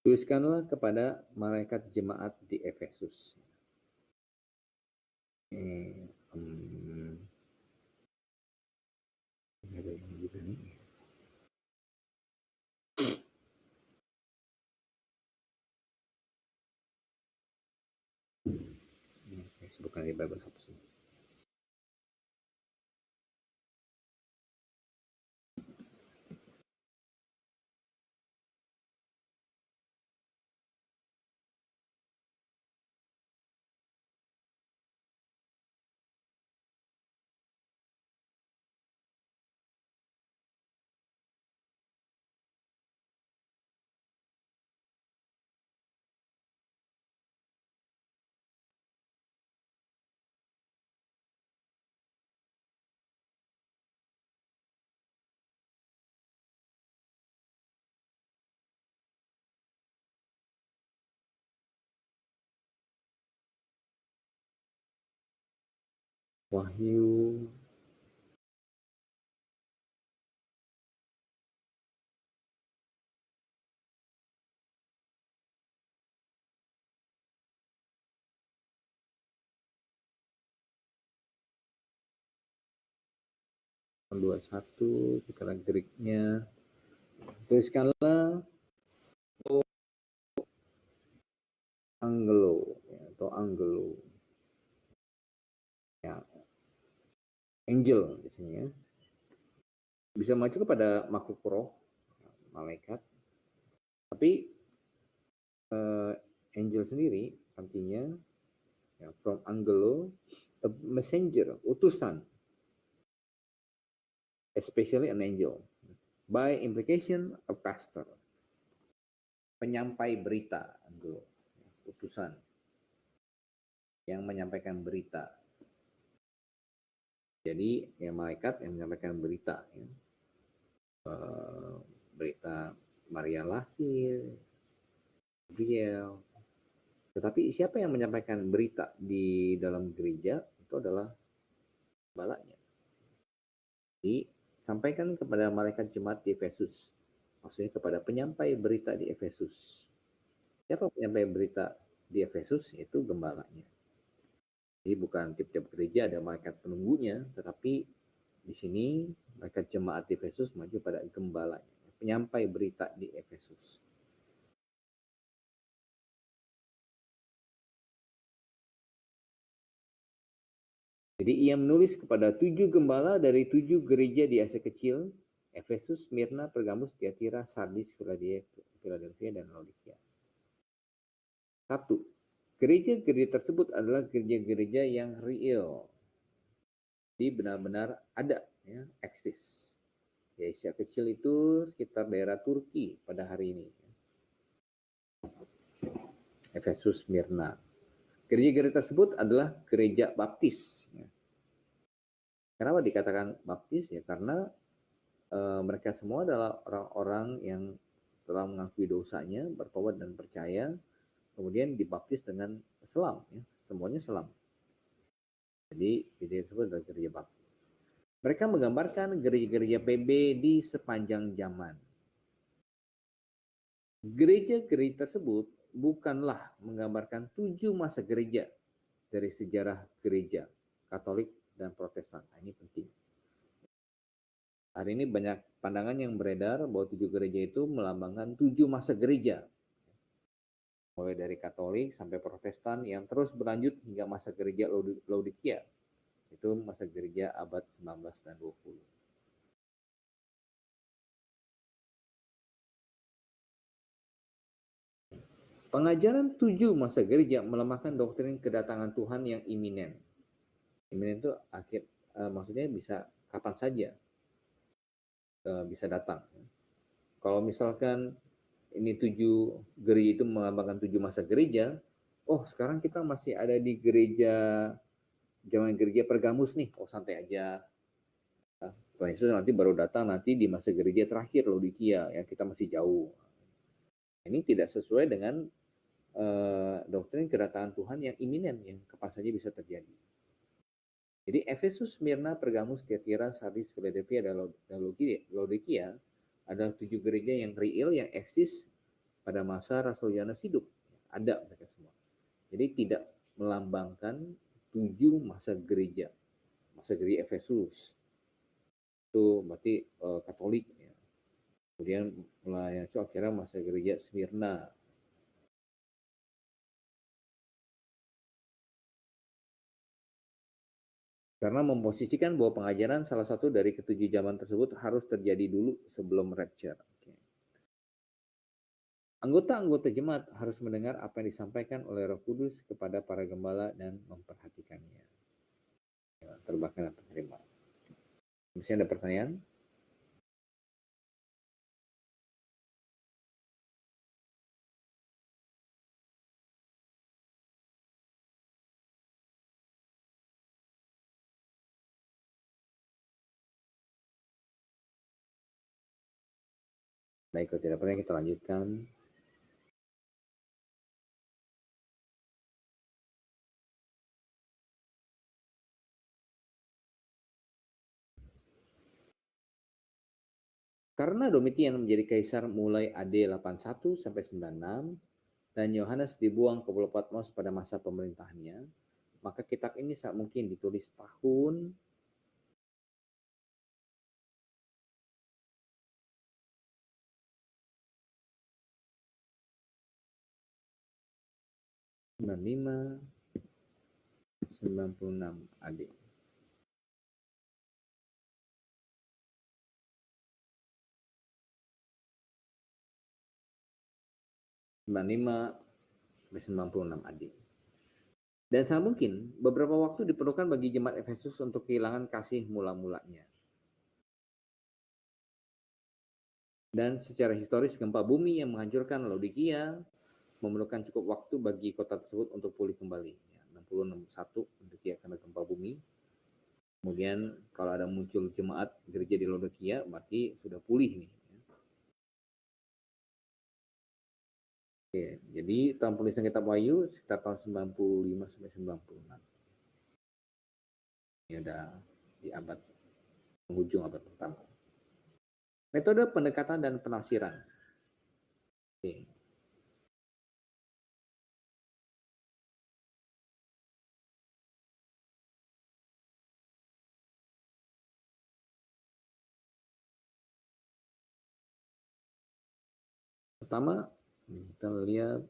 Tuliskanlah kepada malaikat jemaat di Efesus. Ada yang gitu nih. Saya sebutkan Dari Bible Hub sih. Wahyu 21, kita lihat Greek-nya. Tuliskanlah Angelo ya, atau Angelo. Ya, angel di sini ya. Bisa mengacu kepada makhluk roh, malaikat. Tapi angel sendiri artinya ya, from angelo, a messenger, utusan, especially an angel. By implication, a pastor, penyampai berita, angelo, utusan yang menyampaikan berita. Jadi ya malaikat yang menyampaikan berita, ya. Berita Maria lahir, Gabriel. Tetapi siapa yang menyampaikan berita di dalam gereja itu adalah gembala-nya. Jadi sampaikan kepada malaikat jemaat di Efesus, maksudnya kepada penyampai berita di Efesus. Siapa penyampai berita di Efesus? Itu gembalanya. Jadi bukan tiap-tiap gereja ada malaikat penunggunya, tetapi di sini malaikat jemaat di Efesus maju pada gembalanya, penyampai berita di Efesus. Jadi ia menulis kepada 7 gembala dari 7 gereja di Asia Kecil, Efesus, Smyrna, Pergamus, Tiatira, Sardis, Philadelphia, dan Laodikia. 1. Gereja-gereja tersebut adalah gereja-gereja yang real. Jadi benar-benar ada, ya, eksis. Di Asia Kecil itu sekitar daerah Turki pada hari ini. Efesus, Smyrna. Gereja-gereja tersebut adalah gereja baptis. Kenapa dikatakan baptis? Ya karena mereka semua adalah orang-orang yang telah mengakui dosanya, bertobat dan percaya, kemudian dibaptis dengan selam. Ya. Semuanya selam. Jadi gereja tersebut adalah gereja baptis. Mereka menggambarkan gereja-gereja PB di sepanjang zaman. Gereja-gereja tersebut bukanlah menggambarkan 7 masa gereja dari sejarah gereja Katolik dan Protestan. Nah, ini penting. Hari ini banyak pandangan yang beredar bahwa 7 gereja itu melambangkan 7 masa gereja. Mulai dari Katolik sampai Protestan yang terus berlanjut hingga masa gereja Laodikia. Itu masa gereja abad 19 dan 20. Pengajaran 7 masa gereja melemahkan doktrin kedatangan Tuhan yang iminen. Iminen itu maksudnya bisa kapan saja bisa datang. Kalau misalkan ini 7 gereja itu melambangkan 7 masa gereja, oh sekarang kita masih ada di gereja zaman gereja Pergamus nih, oh santai aja. Tuhan Yesus nanti baru datang nanti di masa gereja terakhir Laodikia, ya kita masih jauh. Ini tidak sesuai dengan doktrin kedatangan Tuhan yang iminen, yang kapan saja bisa terjadi. Jadi Efesus, Smyrna, Pergamus, Tiatira, Sardis, Philadelphia, dan Laodikia adalah 7 gereja yang real, yang eksis pada masa Rasul Yohanes hidup. Ada mereka semua. Jadi tidak melambangkan 7 masa gereja. Masa gereja Efesus itu berarti Katolik. Ya. Kemudian mulai akhirnya masa gereja Smyrna. Karena memposisikan bahwa pengajaran salah satu dari ketujuh zaman tersebut harus terjadi dulu sebelum rapture. Okay. Anggota-anggota jemaat harus mendengar apa yang disampaikan oleh Roh Kudus kepada para gembala dan memperhatikannya. Ya, terbahkan dan terima. Misalnya ada pertanyaan? Baik, kalau tidak pernah kita lanjutkan. Karena Domitian menjadi kaisar mulai AD 81 sampai 96 dan Yohanes dibuang ke Pulau Patmos pada masa pemerintahannya, maka kitab ini sangat mungkin ditulis tahun sembilan lima 96 AD. Sampai 96 AD. Dan sangat mungkin beberapa waktu diperlukan bagi jemaat Efesus untuk kehilangan kasih mula-mulanya. Dan secara historis gempa bumi yang menghancurkan Laodikia memerlukan cukup waktu bagi kota tersebut untuk pulih kembali. 60-61 Laodikia kena gempa bumi. Kemudian kalau ada muncul jemaat gereja di Laodikia berarti sudah pulih nih. Oke, jadi tahun penulisan kitab Wahyu sekitar tahun 95 sampai 96. Ini udah di abad penghujung abad pertama. Metode pendekatan dan penafsiran. Oke. Pertama, kita lihat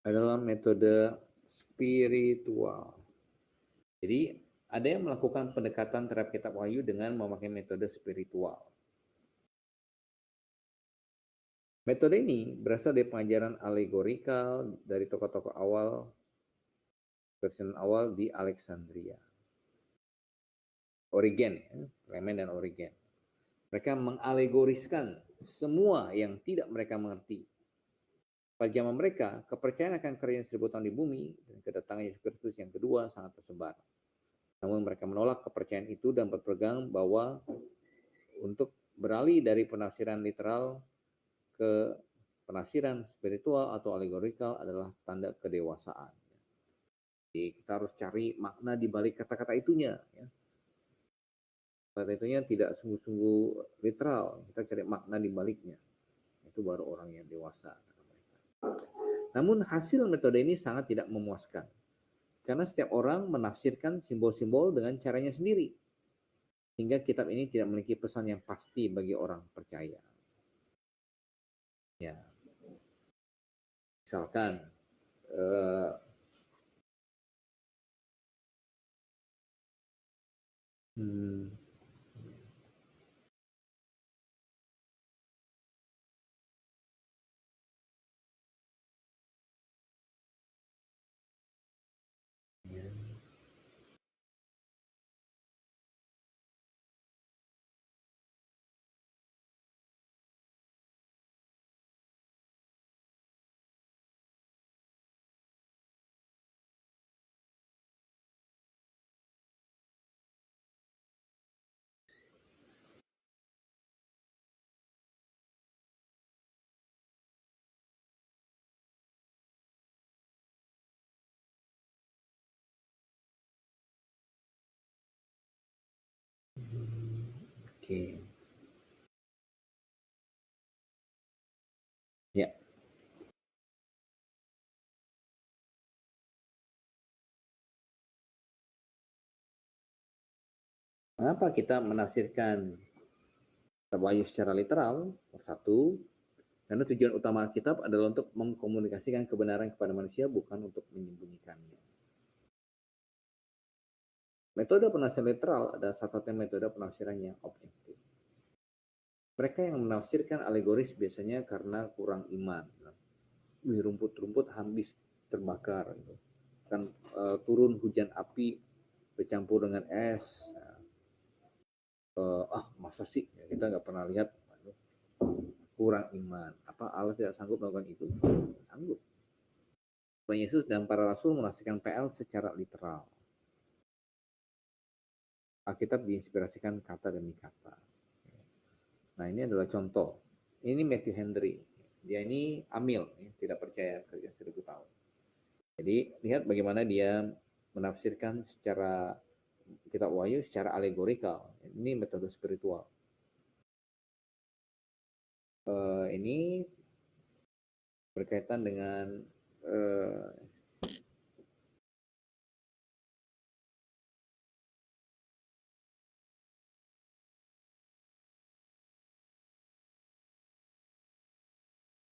adalah metode spiritual. Jadi, ada yang melakukan pendekatan terhadap kitab Wahyu dengan memakai metode spiritual. Metode ini berasal dari pengajaran alegorikal dari tokoh-tokoh awal, versi awal di Alexandria. Origen, ya, Clement dan Origen. Mereka mengalegoriskan semua yang tidak mereka mengerti. Pada zaman mereka, kepercayaan akan kerajaan 1000 tahun di bumi dan kedatangan Yesus Kristus yang kedua sangat tersebar. Namun mereka menolak kepercayaan itu dan berpegang bahwa untuk beralih dari penafsiran literal ke penafsiran spiritual atau alegorikal adalah tanda kedewasaan. Jadi kita harus cari makna di balik kata-kata itunya. Ya. Kata itunya tidak sungguh-sungguh literal, kita cari makna di baliknya. Itu baru orang yang dewasa. Namun hasil metode ini sangat tidak memuaskan. Karena setiap orang menafsirkan simbol-simbol dengan caranya sendiri. Hingga kitab ini tidak memiliki pesan yang pasti bagi orang percaya. Ya. Misalkan oke. Ya. Mengapa kita menafsirkan kitab Wahyu secara literal? Satu, Karena tujuan utama Alkitab adalah untuk mengkomunikasikan kebenaran kepada manusia, bukan untuk menyembunyikannya. Metode penafsiran literal ada satu metode penafsiran yang objektif. Mereka yang menafsirkan alegoris biasanya karena kurang iman. Rumput-rumput habis terbakar, gitu. Kan turun hujan api bercampur dengan es. Masa sih kita nggak pernah lihat, kurang iman. Apa Allah tidak sanggup melakukan itu? Sanggup. Tuhan Yesus dan para rasul menafsirkan PL secara literal. Alkitab diinspirasikan kata demi kata. Nah, ini adalah contoh. Ini Matthew Henry. Dia ini amil, tidak percaya kerja 1000 tahun. Jadi lihat bagaimana dia menafsirkan secara kitab Wahyu secara alegorikal. Ini metode spiritual. Ini berkaitan dengan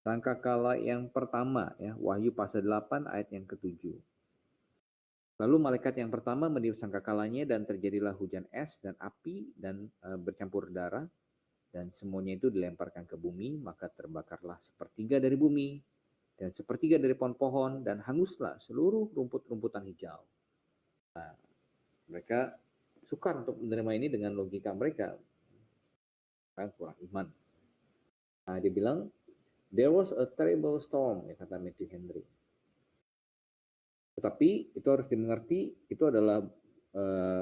sangkakala yang pertama, ya, Wahyu pasal 8 ayat yang ke-7. Lalu malaikat yang pertama meniup sangkakalanya dan terjadilah hujan es dan api dan bercampur darah, dan semuanya itu dilemparkan ke bumi, maka terbakarlah sepertiga dari bumi dan sepertiga dari pohon-pohon dan hanguslah seluruh rumput-rumputan hijau. Nah, mereka sukar untuk menerima ini dengan logika mereka, kan kurang iman. Nah, dia bilang there was a terrible storm, ya, kata Matthew Henry. Tetapi itu harus dimengerti, itu adalah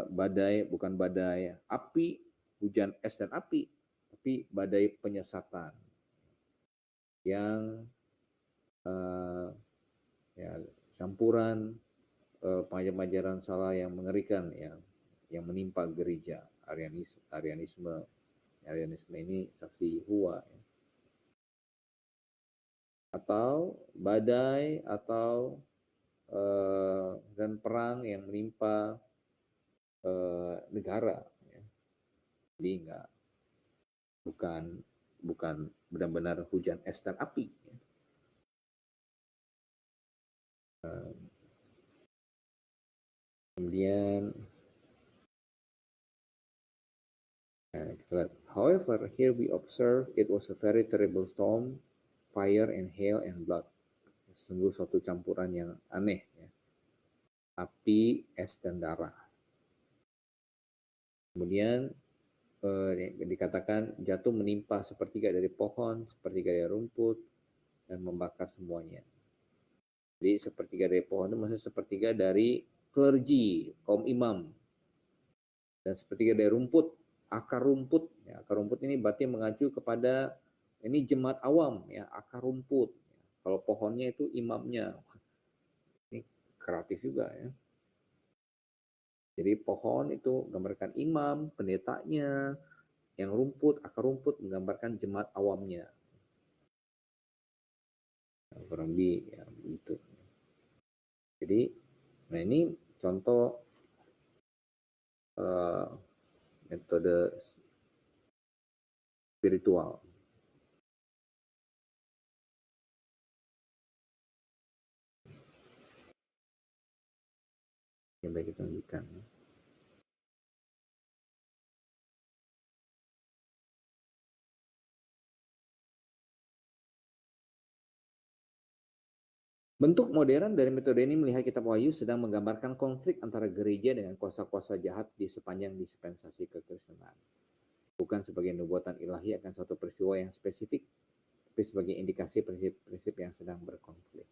badai, bukan badai api, hujan es dan api, tapi badai penyesatan yang campuran pengajaran salah yang mengerikan, yang menimpa gereja Arianisme ini saksi Yehova, atau badai atau dan perang yang menimpa negara, ya. Jadi bukan benar-benar hujan es dan api, ya. Kemudian however, here we observe it was a very terrible storm, fire and hail and blood. Sungguh suatu campuran yang aneh, ya. Api, es dan darah. Kemudian dikatakan jatuh menimpa sepertiga dari pohon, sepertiga dari rumput, dan membakar semuanya. Jadi sepertiga dari pohon itu maksudnya sepertiga dari clergy, kaum imam. Dan sepertiga dari rumput, akar rumput. Ya, akar rumput ini berarti mengacu kepada ini jemaat awam, ya, akar rumput. Kalau pohonnya itu imamnya. Ini kreatif juga, ya. Jadi pohon itu menggambarkan imam, pendetanya, yang rumput, akar rumput menggambarkan jemaat awamnya. Kurang lebih ya begitu. Jadi, nah ini contoh metode spiritual. Yang baik kita tunjukkan. Bentuk modern dari metode ini melihat kitab Wahyu sedang menggambarkan konflik antara gereja dengan kuasa-kuasa jahat di sepanjang dispensasi kekristenan. Bukan sebagai nubuatan ilahi akan suatu peristiwa yang spesifik, tapi sebagai indikasi prinsip-prinsip yang sedang berkonflik.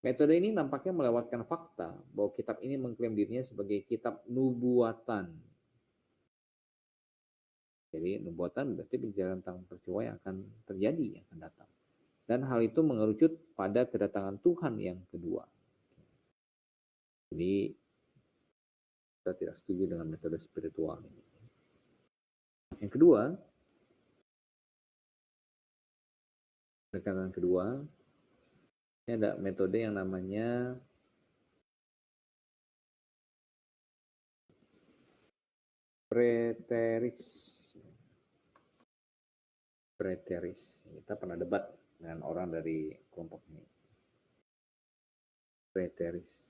Metode ini nampaknya melewatkan fakta bahwa kitab ini mengklaim dirinya sebagai kitab nubuatan. Jadi nubuatan berarti bicara tentang peristiwa yang akan terjadi, yang akan datang. Dan hal itu mengerucut pada kedatangan Tuhan yang kedua. Jadi kita tidak setuju dengan metode spiritual ini. Yang kedua, pendekatan kedua, ini ada metode yang namanya preteris. Preteris. Kita pernah debat dengan orang dari kelompok ini. Preteris.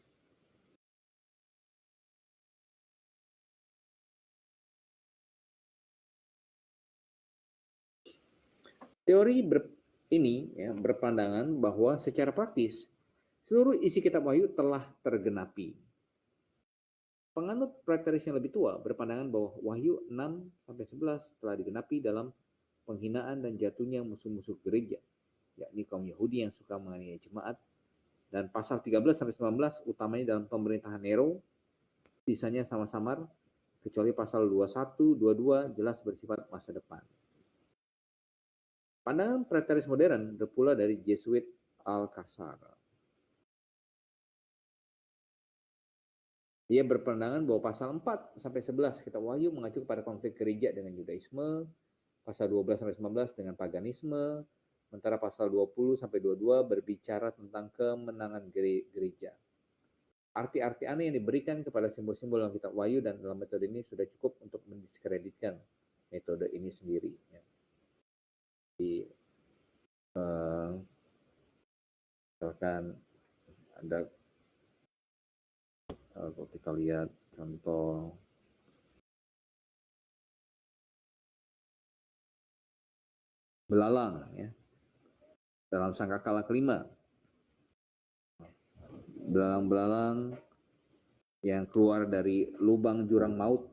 Teori ini ya, berpandangan bahwa secara praktis seluruh isi kitab Wahyu telah tergenapi. Penganut preteris yang lebih tua berpandangan bahwa Wahyu 6-11 telah digenapi dalam penghinaan dan jatuhnya musuh-musuh gereja, yakni kaum Yahudi yang suka menganiaya jemaat, dan pasal 13-19 utamanya dalam pemerintahan Nero, sisanya sama samar, kecuali pasal 21-22 jelas bersifat masa depan. Pandangan preteris modern berpula dari Jesuit Alcazar. Dia berpandangan bahwa pasal 4-11 kitab Wahyu mengacu kepada konflik gereja dengan Judaisme, pasal 12-19 dengan paganisme, sementara pasal 20-22 berbicara tentang kemenangan gereja. Arti-arti aneh yang diberikan kepada simbol-simbol dalam kitab Wahyu dan dalam metode ini sudah cukup untuk mendiskreditkan metode ini sendiri. Jadi, misalkan ada kalau kita lihat contoh belalang ya, dalam sangkakala kelima, belalang-belalang yang keluar dari lubang jurang maut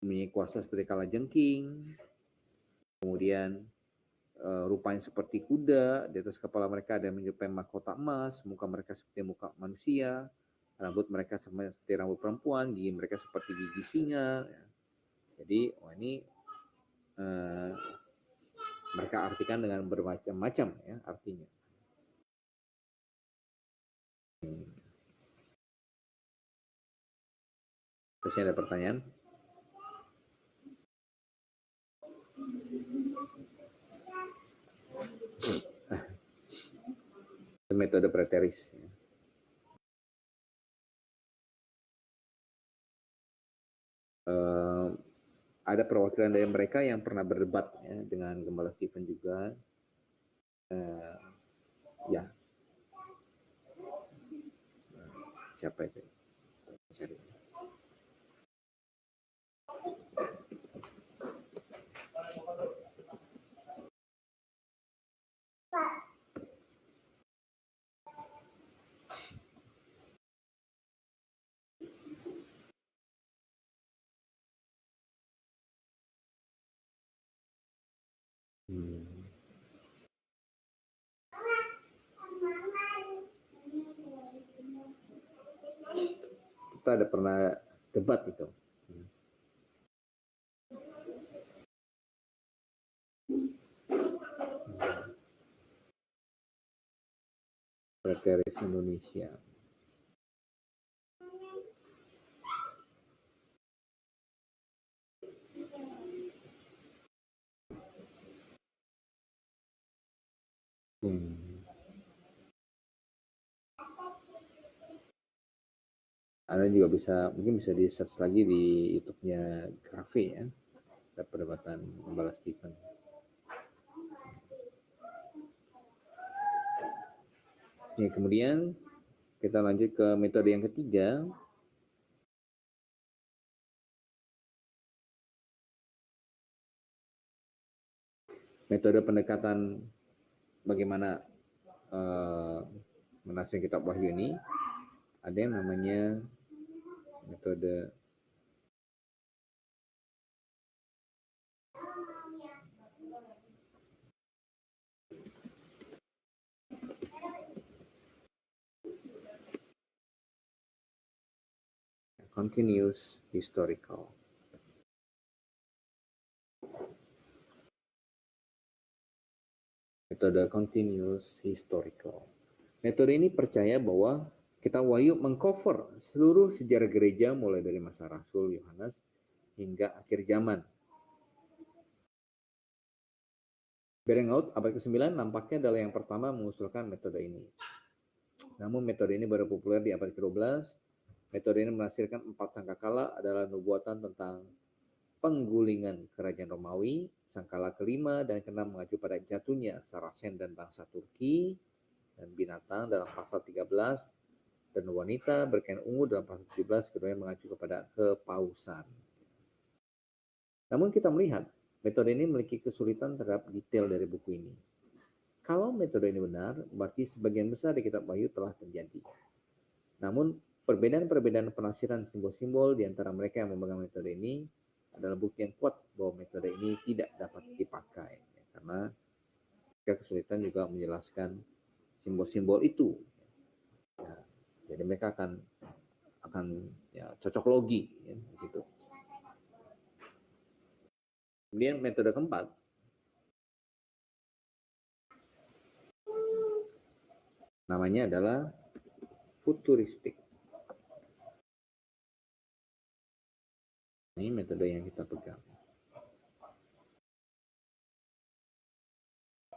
mempunyai kuasa seperti kalajengking, kemudian rupanya seperti kuda, di atas kepala mereka ada yang menyerupai mahkota emas, muka mereka seperti muka manusia, rambut mereka seperti rambut perempuan, gigi mereka seperti gigi singa. Ya. Jadi, ini mereka artikan dengan bermacam-macam ya artinya. Terus ada pertanyaan? Metode preteris. Ada perwakilan dari mereka yang pernah berdebat ya, dengan Gembala Stephen juga. Ya. Siapa itu? Cari. Kita ada pernah debat itu. Preteris Indonesia. Anda juga mungkin bisa di search lagi di YouTube-nya Grafe ya, ada perdebatan Gembala Stephen. Ya, kemudian kita lanjut ke metode yang ketiga. Metode pendekatan bagaimana menafsirkan kitab Wahyu ini, ada yang namanya metode continuous historical. Metode continuous historical. Metode ini percaya bahwa kitab Wahyu mengcover seluruh sejarah gereja mulai dari masa Rasul Yohanes hingga akhir zaman. Berengaud abad ke-9 nampaknya adalah yang pertama mengusulkan metode ini. Namun metode ini baru populer di abad ke-12. Metode ini menafsirkan 4 sangkakala adalah nubuatan tentang penggulingan kerajaan Romawi, sangkala kelima dan keenam mengacu pada jatuhnya Saracen dan bangsa Turki, dan binatang dalam pasal 13, dan wanita berkain ungu dalam pasal 17, keduanya mengacu kepada kepausan. Namun kita melihat metode ini memiliki kesulitan terhadap detail dari buku ini. Kalau metode ini benar, berarti sebagian besar di kitab Wahyu telah terjadi. Namun perbedaan-perbedaan penafsiran simbol-simbol di antara mereka yang memegang metode ini adalah bukti yang kuat bahwa metode ini tidak dapat dipakai, karena mereka kesulitan juga menjelaskan simbol-simbol itu. Ya, jadi mereka akan cocok logi gitu. Kemudian metode keempat, namanya adalah futuristik. Ini metode yang kita pegang.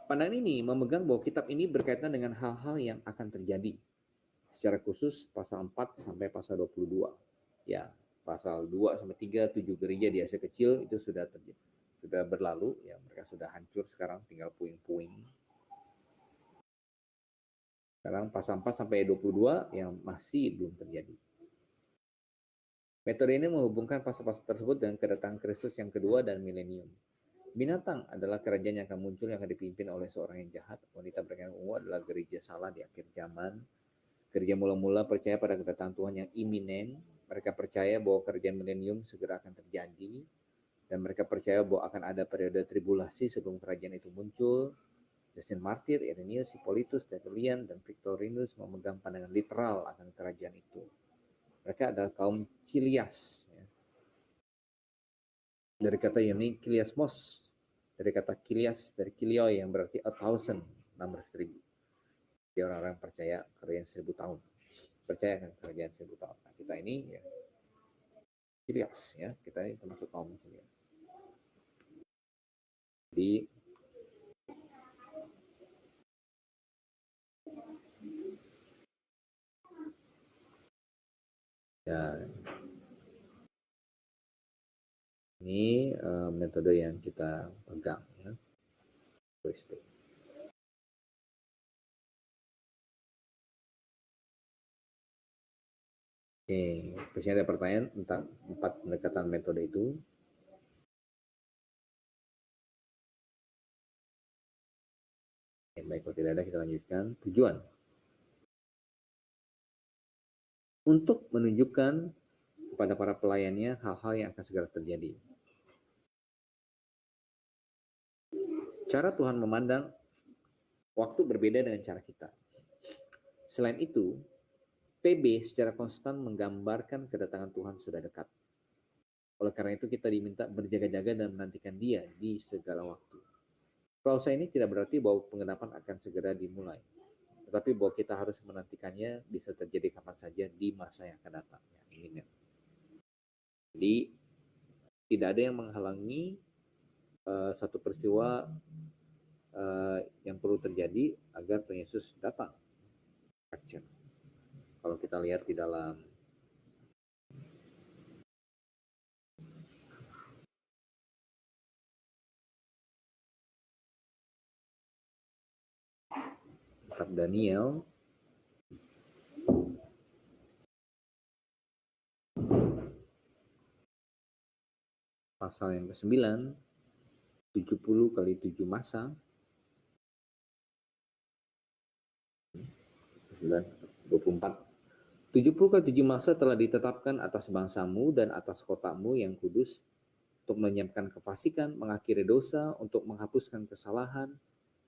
Pandangan ini memegang bahwa kitab ini berkaitan dengan hal-hal yang akan terjadi. Secara khusus pasal 4 sampai pasal 22. Ya, pasal 2 sampai 3, 7 gereja di Asia Kecil itu sudah terjadi. Sudah berlalu, ya mereka sudah hancur, sekarang tinggal puing-puing. Sekarang pasal 4 sampai 22 yang masih belum terjadi. Metode ini menghubungkan pasal-pasal tersebut dengan kedatangan Kristus yang kedua dan milenium. Binatang adalah kerajaan yang akan muncul yang akan dipimpin oleh seorang yang jahat. Wanita berkain ungu adalah gereja salah di akhir zaman. Gereja mula-mula percaya pada kedatangan Tuhan yang iminen. Mereka percaya bahwa kerajaan milenium segera akan terjadi. Dan mereka percaya bahwa akan ada periode tribulasi sebelum kerajaan itu muncul. Justin Martyr, Irenaeus, Hippolytus, Tertullian, dan Victorinus memegang pandangan literal akan kerajaan itu. Mereka adalah kaum Chilias. Ya. Dari kata Yunani, Kiliasmos. Dari kata Kilias, dari Kilioi yang berarti 1,000, nomor 1000. Dia orang-orang percaya kerajaan 1000 tahun. Percaya kan kerajaan 1000 tahun. Nah, kita ini ya Chilias, ya. Kita ini termasuk kaum Chilias. Jadi ya ini metode yang kita pegang, ya. Oke, biasanya ada pertanyaan tentang 4 pendekatan metode itu. Baik, kalau tidak ada kita lanjutkan. Tujuan untuk menunjukkan kepada para pelayannya hal-hal yang akan segera terjadi. Cara Tuhan memandang waktu berbeda dengan cara kita. Selain itu, PB secara konstan menggambarkan kedatangan Tuhan sudah dekat. Oleh karena itu kita diminta berjaga-jaga dan menantikan Dia di segala waktu. Klausa ini tidak berarti bahwa penggenapan akan segera dimulai, tetapi bahwa kita harus menantikannya bisa terjadi kapan saja di masa yang akan datang. Ya, jadi tidak ada yang menghalangi satu peristiwa yang perlu terjadi agar Tuhan Yesus datang. Kalau kita lihat di dalam kitab Daniel pasal yang ke-9, 70 kali 7 masa, 24. 70 kali 7 masa telah ditetapkan atas bangsamu dan atas kotamu yang kudus, untuk menyiapkan kefasikan, mengakhiri dosa, untuk menghapuskan kesalahan,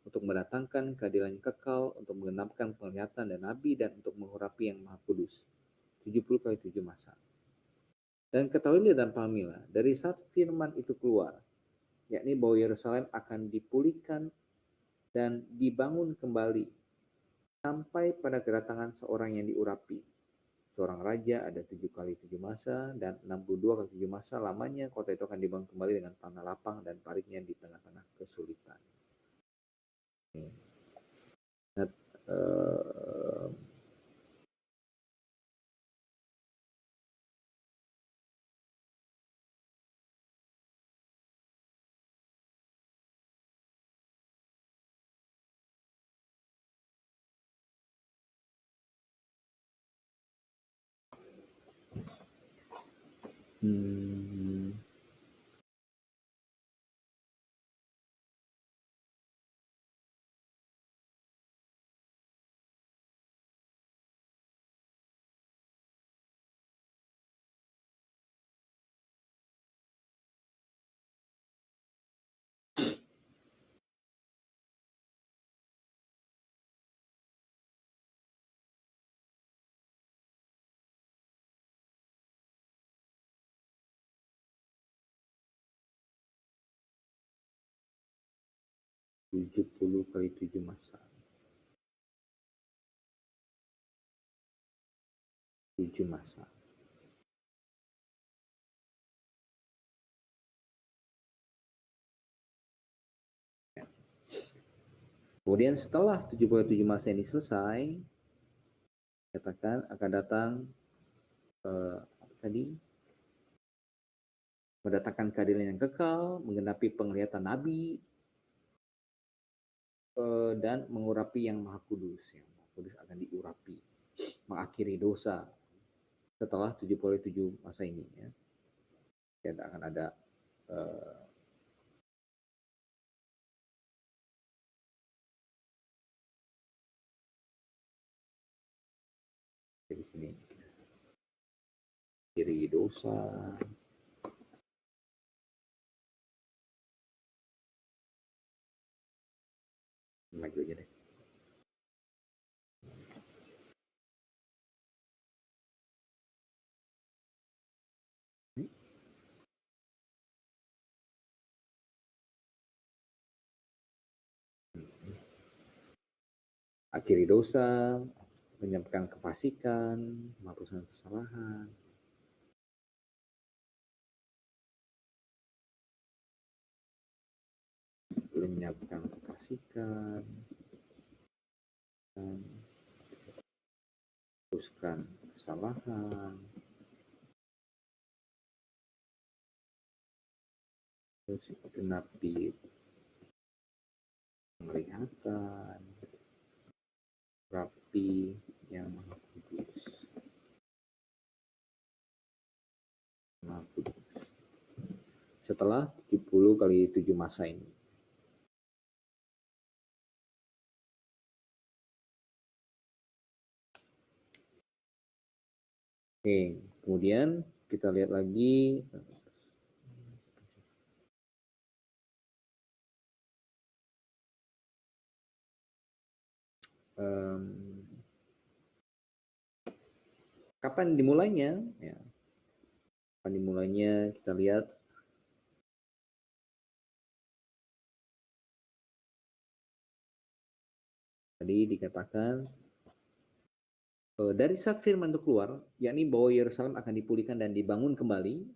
untuk mendatangkan keadilan yang kekal, untuk menggenapkan penglihatan dan nabi, dan untuk mengurapi yang maha kudus. 70 kali 7 masa. Dan ketahuilah dan pahamilah, dari saat firman itu keluar, yakni bahwa Yerusalem akan dipulihkan dan dibangun kembali, sampai pada kedatangan seorang yang diurapi. Seorang raja ada 7 kali 7 masa, dan 62 kali 7 masa lamanya kota itu akan dibangun kembali dengan tanah lapang dan pariknya di tengah-tengah kesulitan. Nah, Hmm, tujuh puluh kali 7 masa. 7 masa. Kemudian setelah 77 masa ini selesai, katakan akan datang tadi mendatangkan keadilan yang kekal, menggenapi penglihatan Nabi, dan mengurapi yang Maha Kudus. Yang Maha Kudus akan diurapi, mengakhiri dosa setelah 77 masa ini. Ya. Tidak akan ada di sini diri dosa, maju aja deh. Akhiri dosa, menyampaikan kefasikan, menghapuskan kesalahan, menyampaikan kefasikan, dan menghapuskan kesalahan, terus genapi penglihatan, rapi yang Maha Kudus. Maha Kudus. Setelah 70 kali 7 masa ini. Oke, kemudian kita lihat lagi kapan dimulainya? Ya. Kapan dimulainya? Kita lihat tadi dikatakan dari saat firman itu keluar, yakni bahwa Yerusalem akan dipulihkan dan dibangun kembali.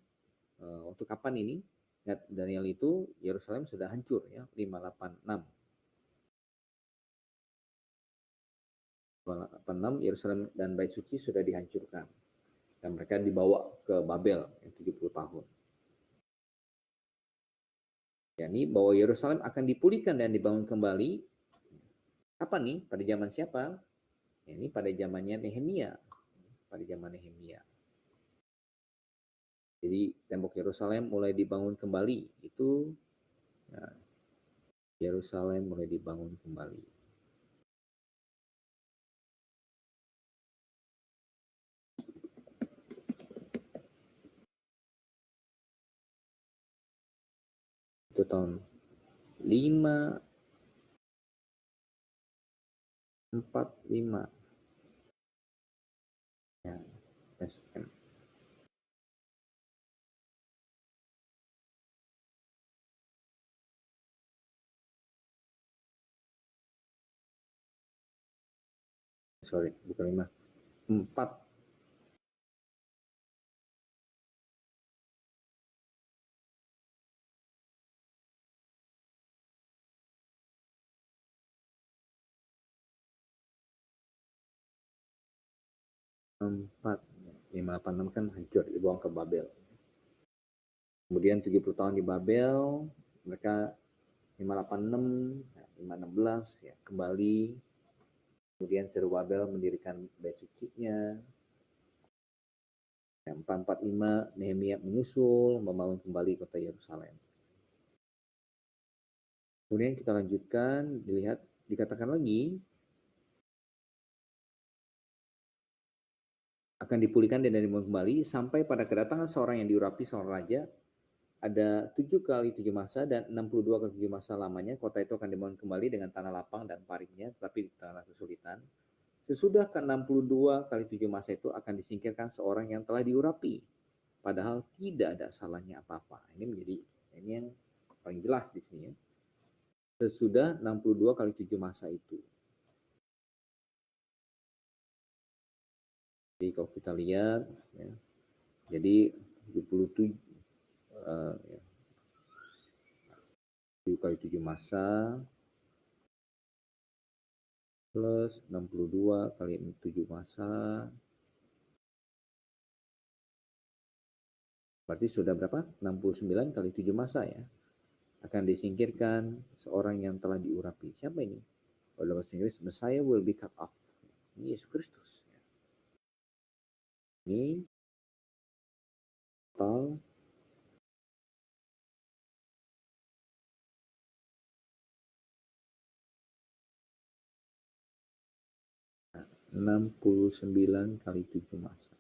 Untuk kapan ini? Daniel itu Yerusalem sudah hancur ya, 586. 586 Yerusalem dan Bait Suci sudah dihancurkan. Dan mereka dibawa ke Babel yang 70 tahun. Yakni bahwa Yerusalem akan dipulihkan dan dibangun kembali. Kapan nih? Pada zaman siapa? Ini pada zamannya Nehemia. Pada zaman Nehemia. Jadi tembok Yerusalem mulai dibangun kembali. Itu ya, Yerusalem mulai dibangun kembali. Itu tahun 545. Ya, sorry, bukan 5. 4. Empat, 586 kan hancur, dibuang ke Babel. Kemudian 70 tahun di Babel, mereka 586, 516 ya, kembali. Kemudian Zerubabel mendirikan Bait Suci-nya. 445 Nehemia menyusul membangun kembali kota Yerusalem. Kemudian kita lanjutkan, dikatakan lagi akan dipulihkan dan dibangun kembali sampai pada kedatangan seorang yang diurapi seorang raja. Ada 7 kali 7 masa dan 62 kali 7 masa lamanya. Kota itu akan dibangun kembali dengan tanah lapang dan paritnya, tetapi di tengah kesulitan. Sesudah ke-62 kali 7 masa itu akan disingkirkan seorang yang telah diurapi, padahal tidak ada salahnya apa-apa. Ini yang paling jelas di sini ya. Sesudah 62 kali 7 masa itu. Jadi kalau kita lihat ya, jadi 77 ya, 7 kali 7 masa plus 62 kali 7 masa, berarti sudah berapa? 69 kali 7 masa ya. Akan disingkirkan seorang yang telah diurapi. Siapa ini? Kalau bahasa Inggris, Messiah will be cut off. Ini Yesus Kristus. Ini total 69 kali 7 masa.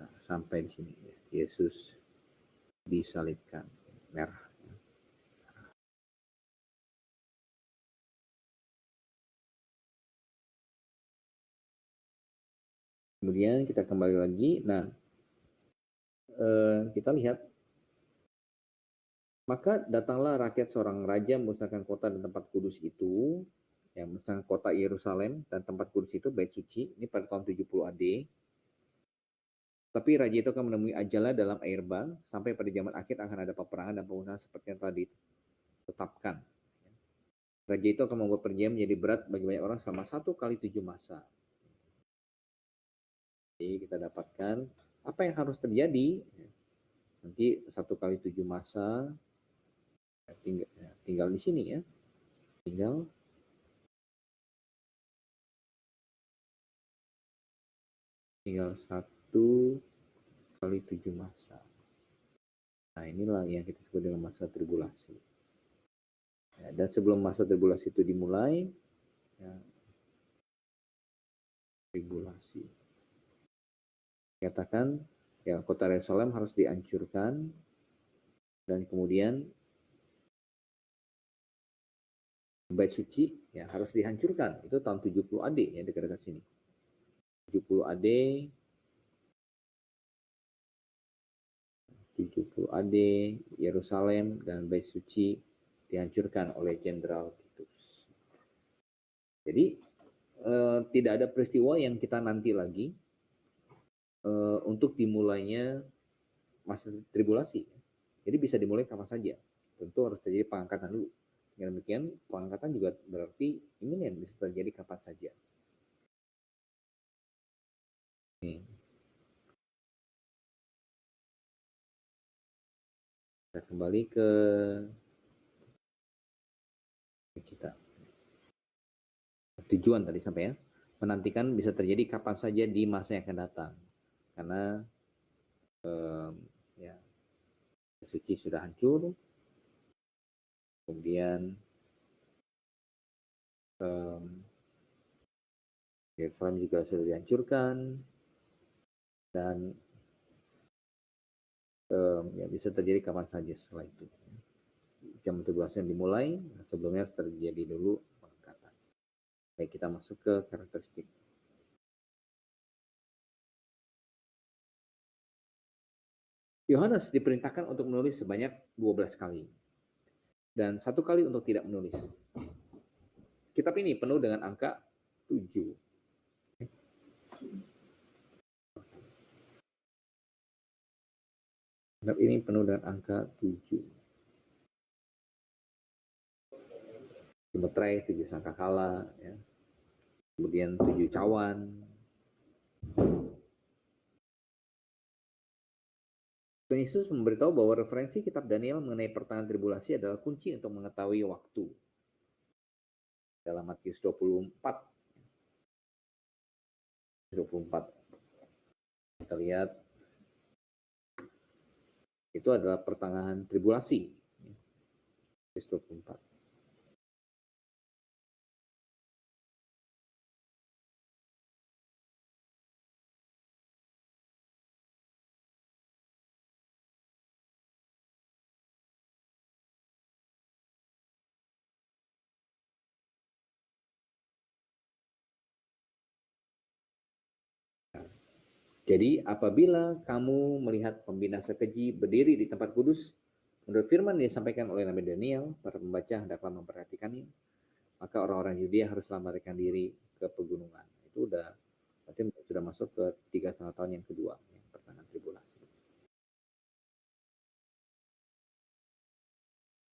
Nah, sampai di sini ya. Yesus disalibkan, merah. Kemudian kita kembali lagi. Nah, kita lihat. Maka datanglah rakyat seorang raja memusnahkan kota dan tempat kudus itu, yang memusnahkan kota Yerusalem dan tempat kudus itu, bait suci, ini pada tahun 70 AD. Tapi raja itu akan menemui ajalnya dalam air bah, sampai pada zaman akhir akan ada peperangan dan pemusnahan seperti yang telah ditetapkan. Raja itu akan membuat perjanjian menjadi berat bagi banyak orang selama 1 kali 7 masa. Jadi kita dapatkan apa yang harus terjadi. Nanti 1 kali 7 masa tinggal di sini ya. Tinggal tinggal 1 kali 7 masa. Nah, inilah yang kita sebut dengan masa tribulasi. Ya, dan sebelum masa tribulasi itu dimulai, ya, tribulasi. Katakan, ya, kota Yerusalem harus dihancurkan, dan kemudian bait suci ya harus dihancurkan. Itu tahun 70 AD ya, dekat-dekat sini. 70 AD 70 AD Yerusalem dan bait suci dihancurkan oleh Jenderal Titus. Jadi tidak ada peristiwa yang kita nanti lagi untuk dimulainya masa tribulasi. Jadi bisa dimulai kapan saja. Tentu harus terjadi pengangkatan dulu. Dengan demikian pengangkatan juga berarti iminen, bisa terjadi kapan saja. Nih. Kita kembali ke kita. Tujuan tadi sampai ya. Menantikan bisa terjadi kapan saja di masa yang akan datang. Karena ya, suci sudah hancur. Kemudian Yerusalem juga sudah dihancurkan. Dan ya bisa terjadi kapan saja setelah itu. Jam tribulasi yang dimulai, sebelumnya terjadi dulu pengangkatan. Baik, kita masuk ke karakteristik. Yohanes diperintahkan untuk menulis sebanyak 12 kali. Dan 1 kali untuk tidak menulis. Kitab ini penuh dengan angka 7. Kitab ini penuh dengan angka 7. Gemeterai, 7 sangkakala, ya. Kemudian 7 cawan. Tuhan Yesus memberitahu bahwa referensi kitab Daniel mengenai pertengahan tribulasi adalah kunci untuk mengetahui waktu. Dalam Matius 24, kita lihat itu adalah pertengahan tribulasi. Matius 24. Jadi apabila kamu melihat pembinasa keji berdiri di tempat kudus, menurut firman yang disampaikan oleh Nabi Daniel, para pembaca hendaklah memperhatikannya, maka orang-orang Yudea haruslah melarikan diri ke pegunungan. Itu berarti sudah masuk ke 3,5 tahun yang kedua, yang pertengahan tribulasi.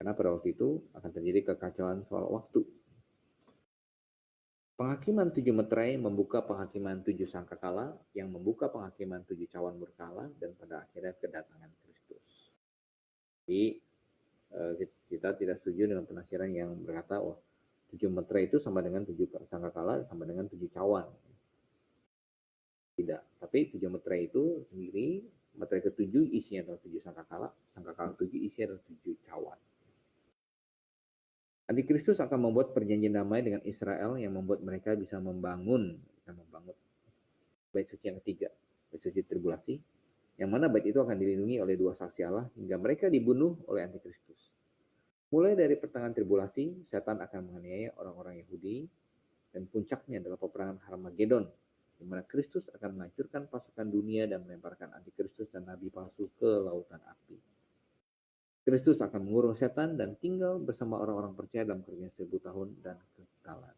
Karena pada waktu itu akan terjadi kekacauan soal waktu. Penghakiman 7 meterai membuka penghakiman 7 sangkakala, yang membuka penghakiman 7 cawan murkala, dan pada akhirnya kedatangan Kristus. Jadi kita tidak setuju dengan penafsiran yang berkata, 7 meterai itu sama dengan 7 sangkakala, sama dengan 7 cawan. Tidak, tapi 7 meterai itu sendiri, meterai ke-7 isinya adalah 7 sangkakala, sangkakala 7 isinya adalah 7 cawan. Antikristus akan membuat perjanjian damai dengan Israel yang membuat mereka bisa membangun bait suci yang ketiga, bait suci tribulasi, yang mana bait itu akan dilindungi oleh 2 saksi Allah hingga mereka dibunuh oleh Antikristus. Mulai dari pertengahan tribulasi, setan akan menganiaya orang-orang Yahudi, dan puncaknya adalah peperangan Harmagedon, di mana Kristus akan menghancurkan pasukan dunia dan melemparkan Antikristus dan nabi palsu ke lautan api. Kristus akan mengurung setan dan tinggal bersama orang-orang percaya dalam kerajaan 1000 tahun dan kekekalan.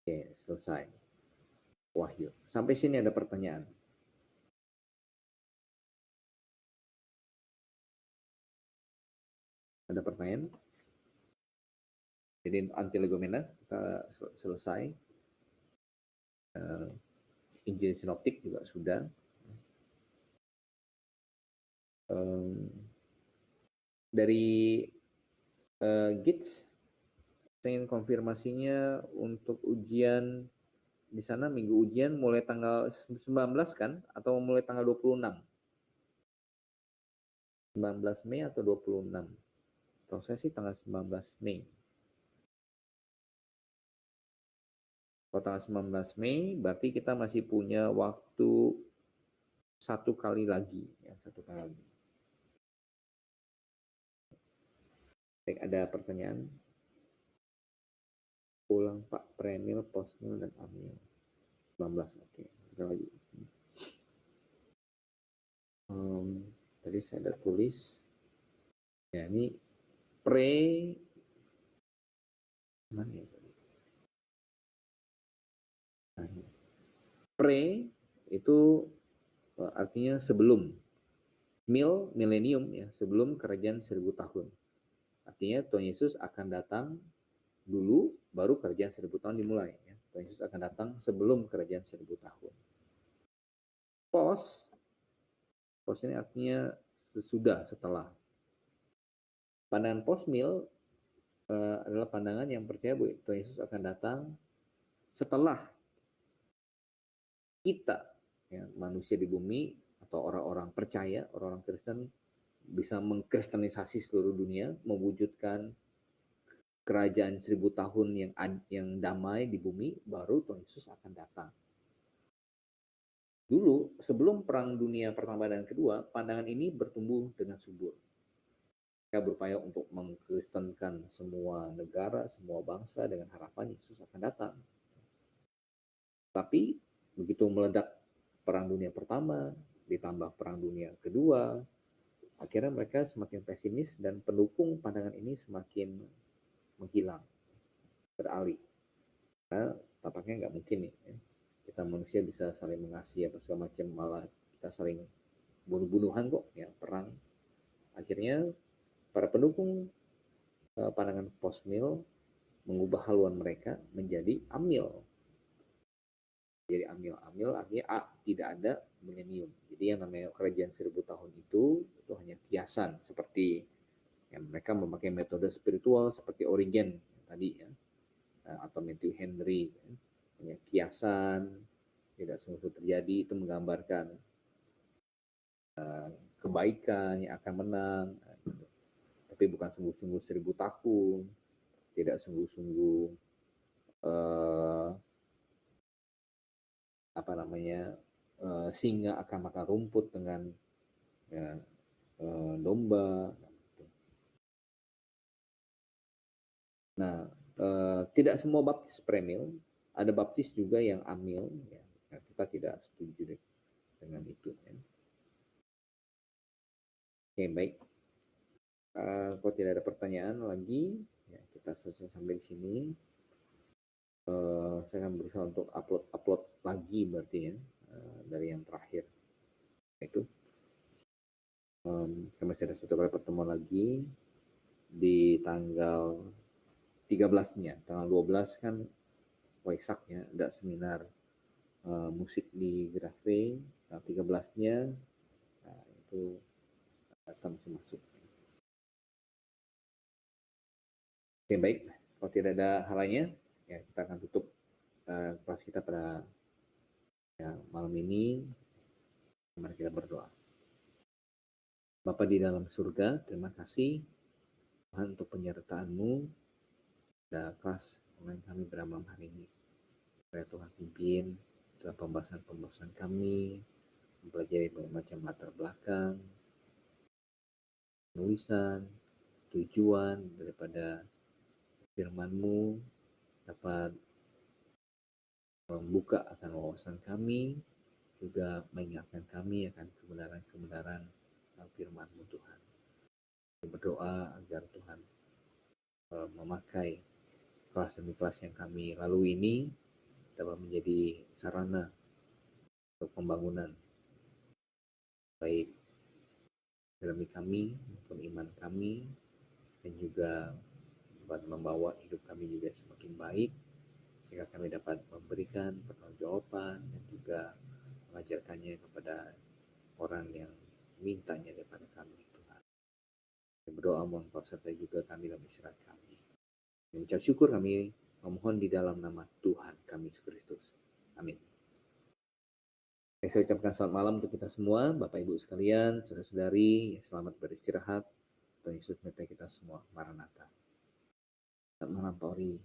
Oke, selesai. Wahyu. Sampai sini ada pertanyaan. Ada pertanyaan? Jadi antilegomena kita selesai. Injil sinoptik juga sudah. Dari Gits, saya ingin konfirmasinya untuk ujian di sana, minggu ujian mulai tanggal 19 kan, atau mulai tanggal 26? 19 Mei atau 26? Tahu saya sih tanggal 19 Mei. Kalau tanggal 19 Mei, berarti kita masih punya waktu 1 kali lagi. Ya, 1 kali lagi. Baik, ada pertanyaan? Ulang Pak, Premil, Postmil, dan Amil. 19, oke. Lagi. Tadi saya ada tulis. Ya, ini mana ya? Pre itu artinya sebelum. Milenium ya, sebelum kerajaan 1000 tahun. Artinya Tuhan Yesus akan datang dulu, baru kerajaan 1000 tahun dimulai. Ya. Tuhan Yesus akan datang sebelum kerajaan 1000 tahun. Pos ini artinya sesudah, setelah. Pandangan postmil adalah pandangan yang percaya bahwa Tuhan Yesus akan datang setelah kita, ya, manusia di bumi atau orang-orang percaya, orang-orang Kristen bisa mengkristenisasi seluruh dunia, mewujudkan kerajaan 1000 tahun yang damai di bumi, baru Tuhan Yesus akan datang. Dulu, sebelum Perang Dunia Pertama dan Kedua, pandangan ini bertumbuh dengan subur. Mereka berupaya untuk mengkristenkan semua negara, semua bangsa dengan harapan Yesus akan datang. Tapi, begitu meledak Perang Dunia Pertama, ditambah Perang Dunia Kedua, akhirnya mereka semakin pesimis dan pendukung pandangan ini semakin menghilang, beralih. Karena tampaknya nggak mungkin nih, ya. Kita manusia bisa saling mengasihi atau segala macam, malah kita saling bunuh-bunuhan kok, ya, perang. Akhirnya para pendukung pandangan postmil mengubah haluan mereka menjadi amil. Jadi amil-amil artinya tidak ada milenium. Jadi yang namanya kerajaan 1000 tahun itu hanya kiasan, seperti mereka memakai metode spiritual seperti Origen tadi ya, atau Matthew Henry, hanya kiasan, tidak sungguh terjadi. Itu menggambarkan kebaikan yang akan menang, gitu. Tapi bukan sungguh-sungguh 1000 tahun, tidak sungguh-sungguh singa akan makan rumput dengan domba. Nah, tidak semua baptis premil, ada baptis juga yang amil, ya. Nah, kita tidak setuju dengan itu. Ya. Oke, baik. Kalau tidak ada pertanyaan lagi, ya, kita selesai sampai di sini. Saya akan berusaha untuk upload lagi berarti ya, dari yang terakhir. Itu masih ada satu kali pertemuan lagi di tanggal 13-nya. Tanggal 12 kan Waisak ya, ada seminar musik di Grafe. Tanggal 13-nya itu kita masuk. Oke, baik. Kalau tidak ada hal lainnya, ya kita akan tutup kelas kita pada malam ini. Mari kita berdoa. Bapa di dalam surga, terima kasih Tuhan untuk penyertaan-Mu pada kelas online kami pada malam hari ini. Supaya Tuhan pimpin dalam pembahasan kami, mempelajari berbagai macam latar belakang, penulisan, tujuan daripada firman-Mu dapat membuka akan wawasan kami, juga mengingatkan kami akan kebenaran-kebenaran firman-Mu Tuhan. Berdoa agar Tuhan memakai kelas demi kelas yang kami lalui ini dapat menjadi sarana untuk pembangunan baik dalam kami maupun iman kami, dan juga dapat membawa hidup kami juga semakin baik, sehingga kami dapat memberikan pertanggungjawaban dan juga mengajarkannya kepada orang yang mintanya daripada kami, Tuhan. Kami berdoa mohon Kau sertai juga kami dalam istirahat kami. Mengucap syukur kami memohon di dalam nama Tuhan kami Yesus Kristus. Amin. Saya ucapkan selamat malam untuk kita semua, Bapak Ibu sekalian, saudara-saudari, selamat beristirahat. Tuhan Yesus menyertai kita semua. Maranatha. Selamat malam Pak Ori.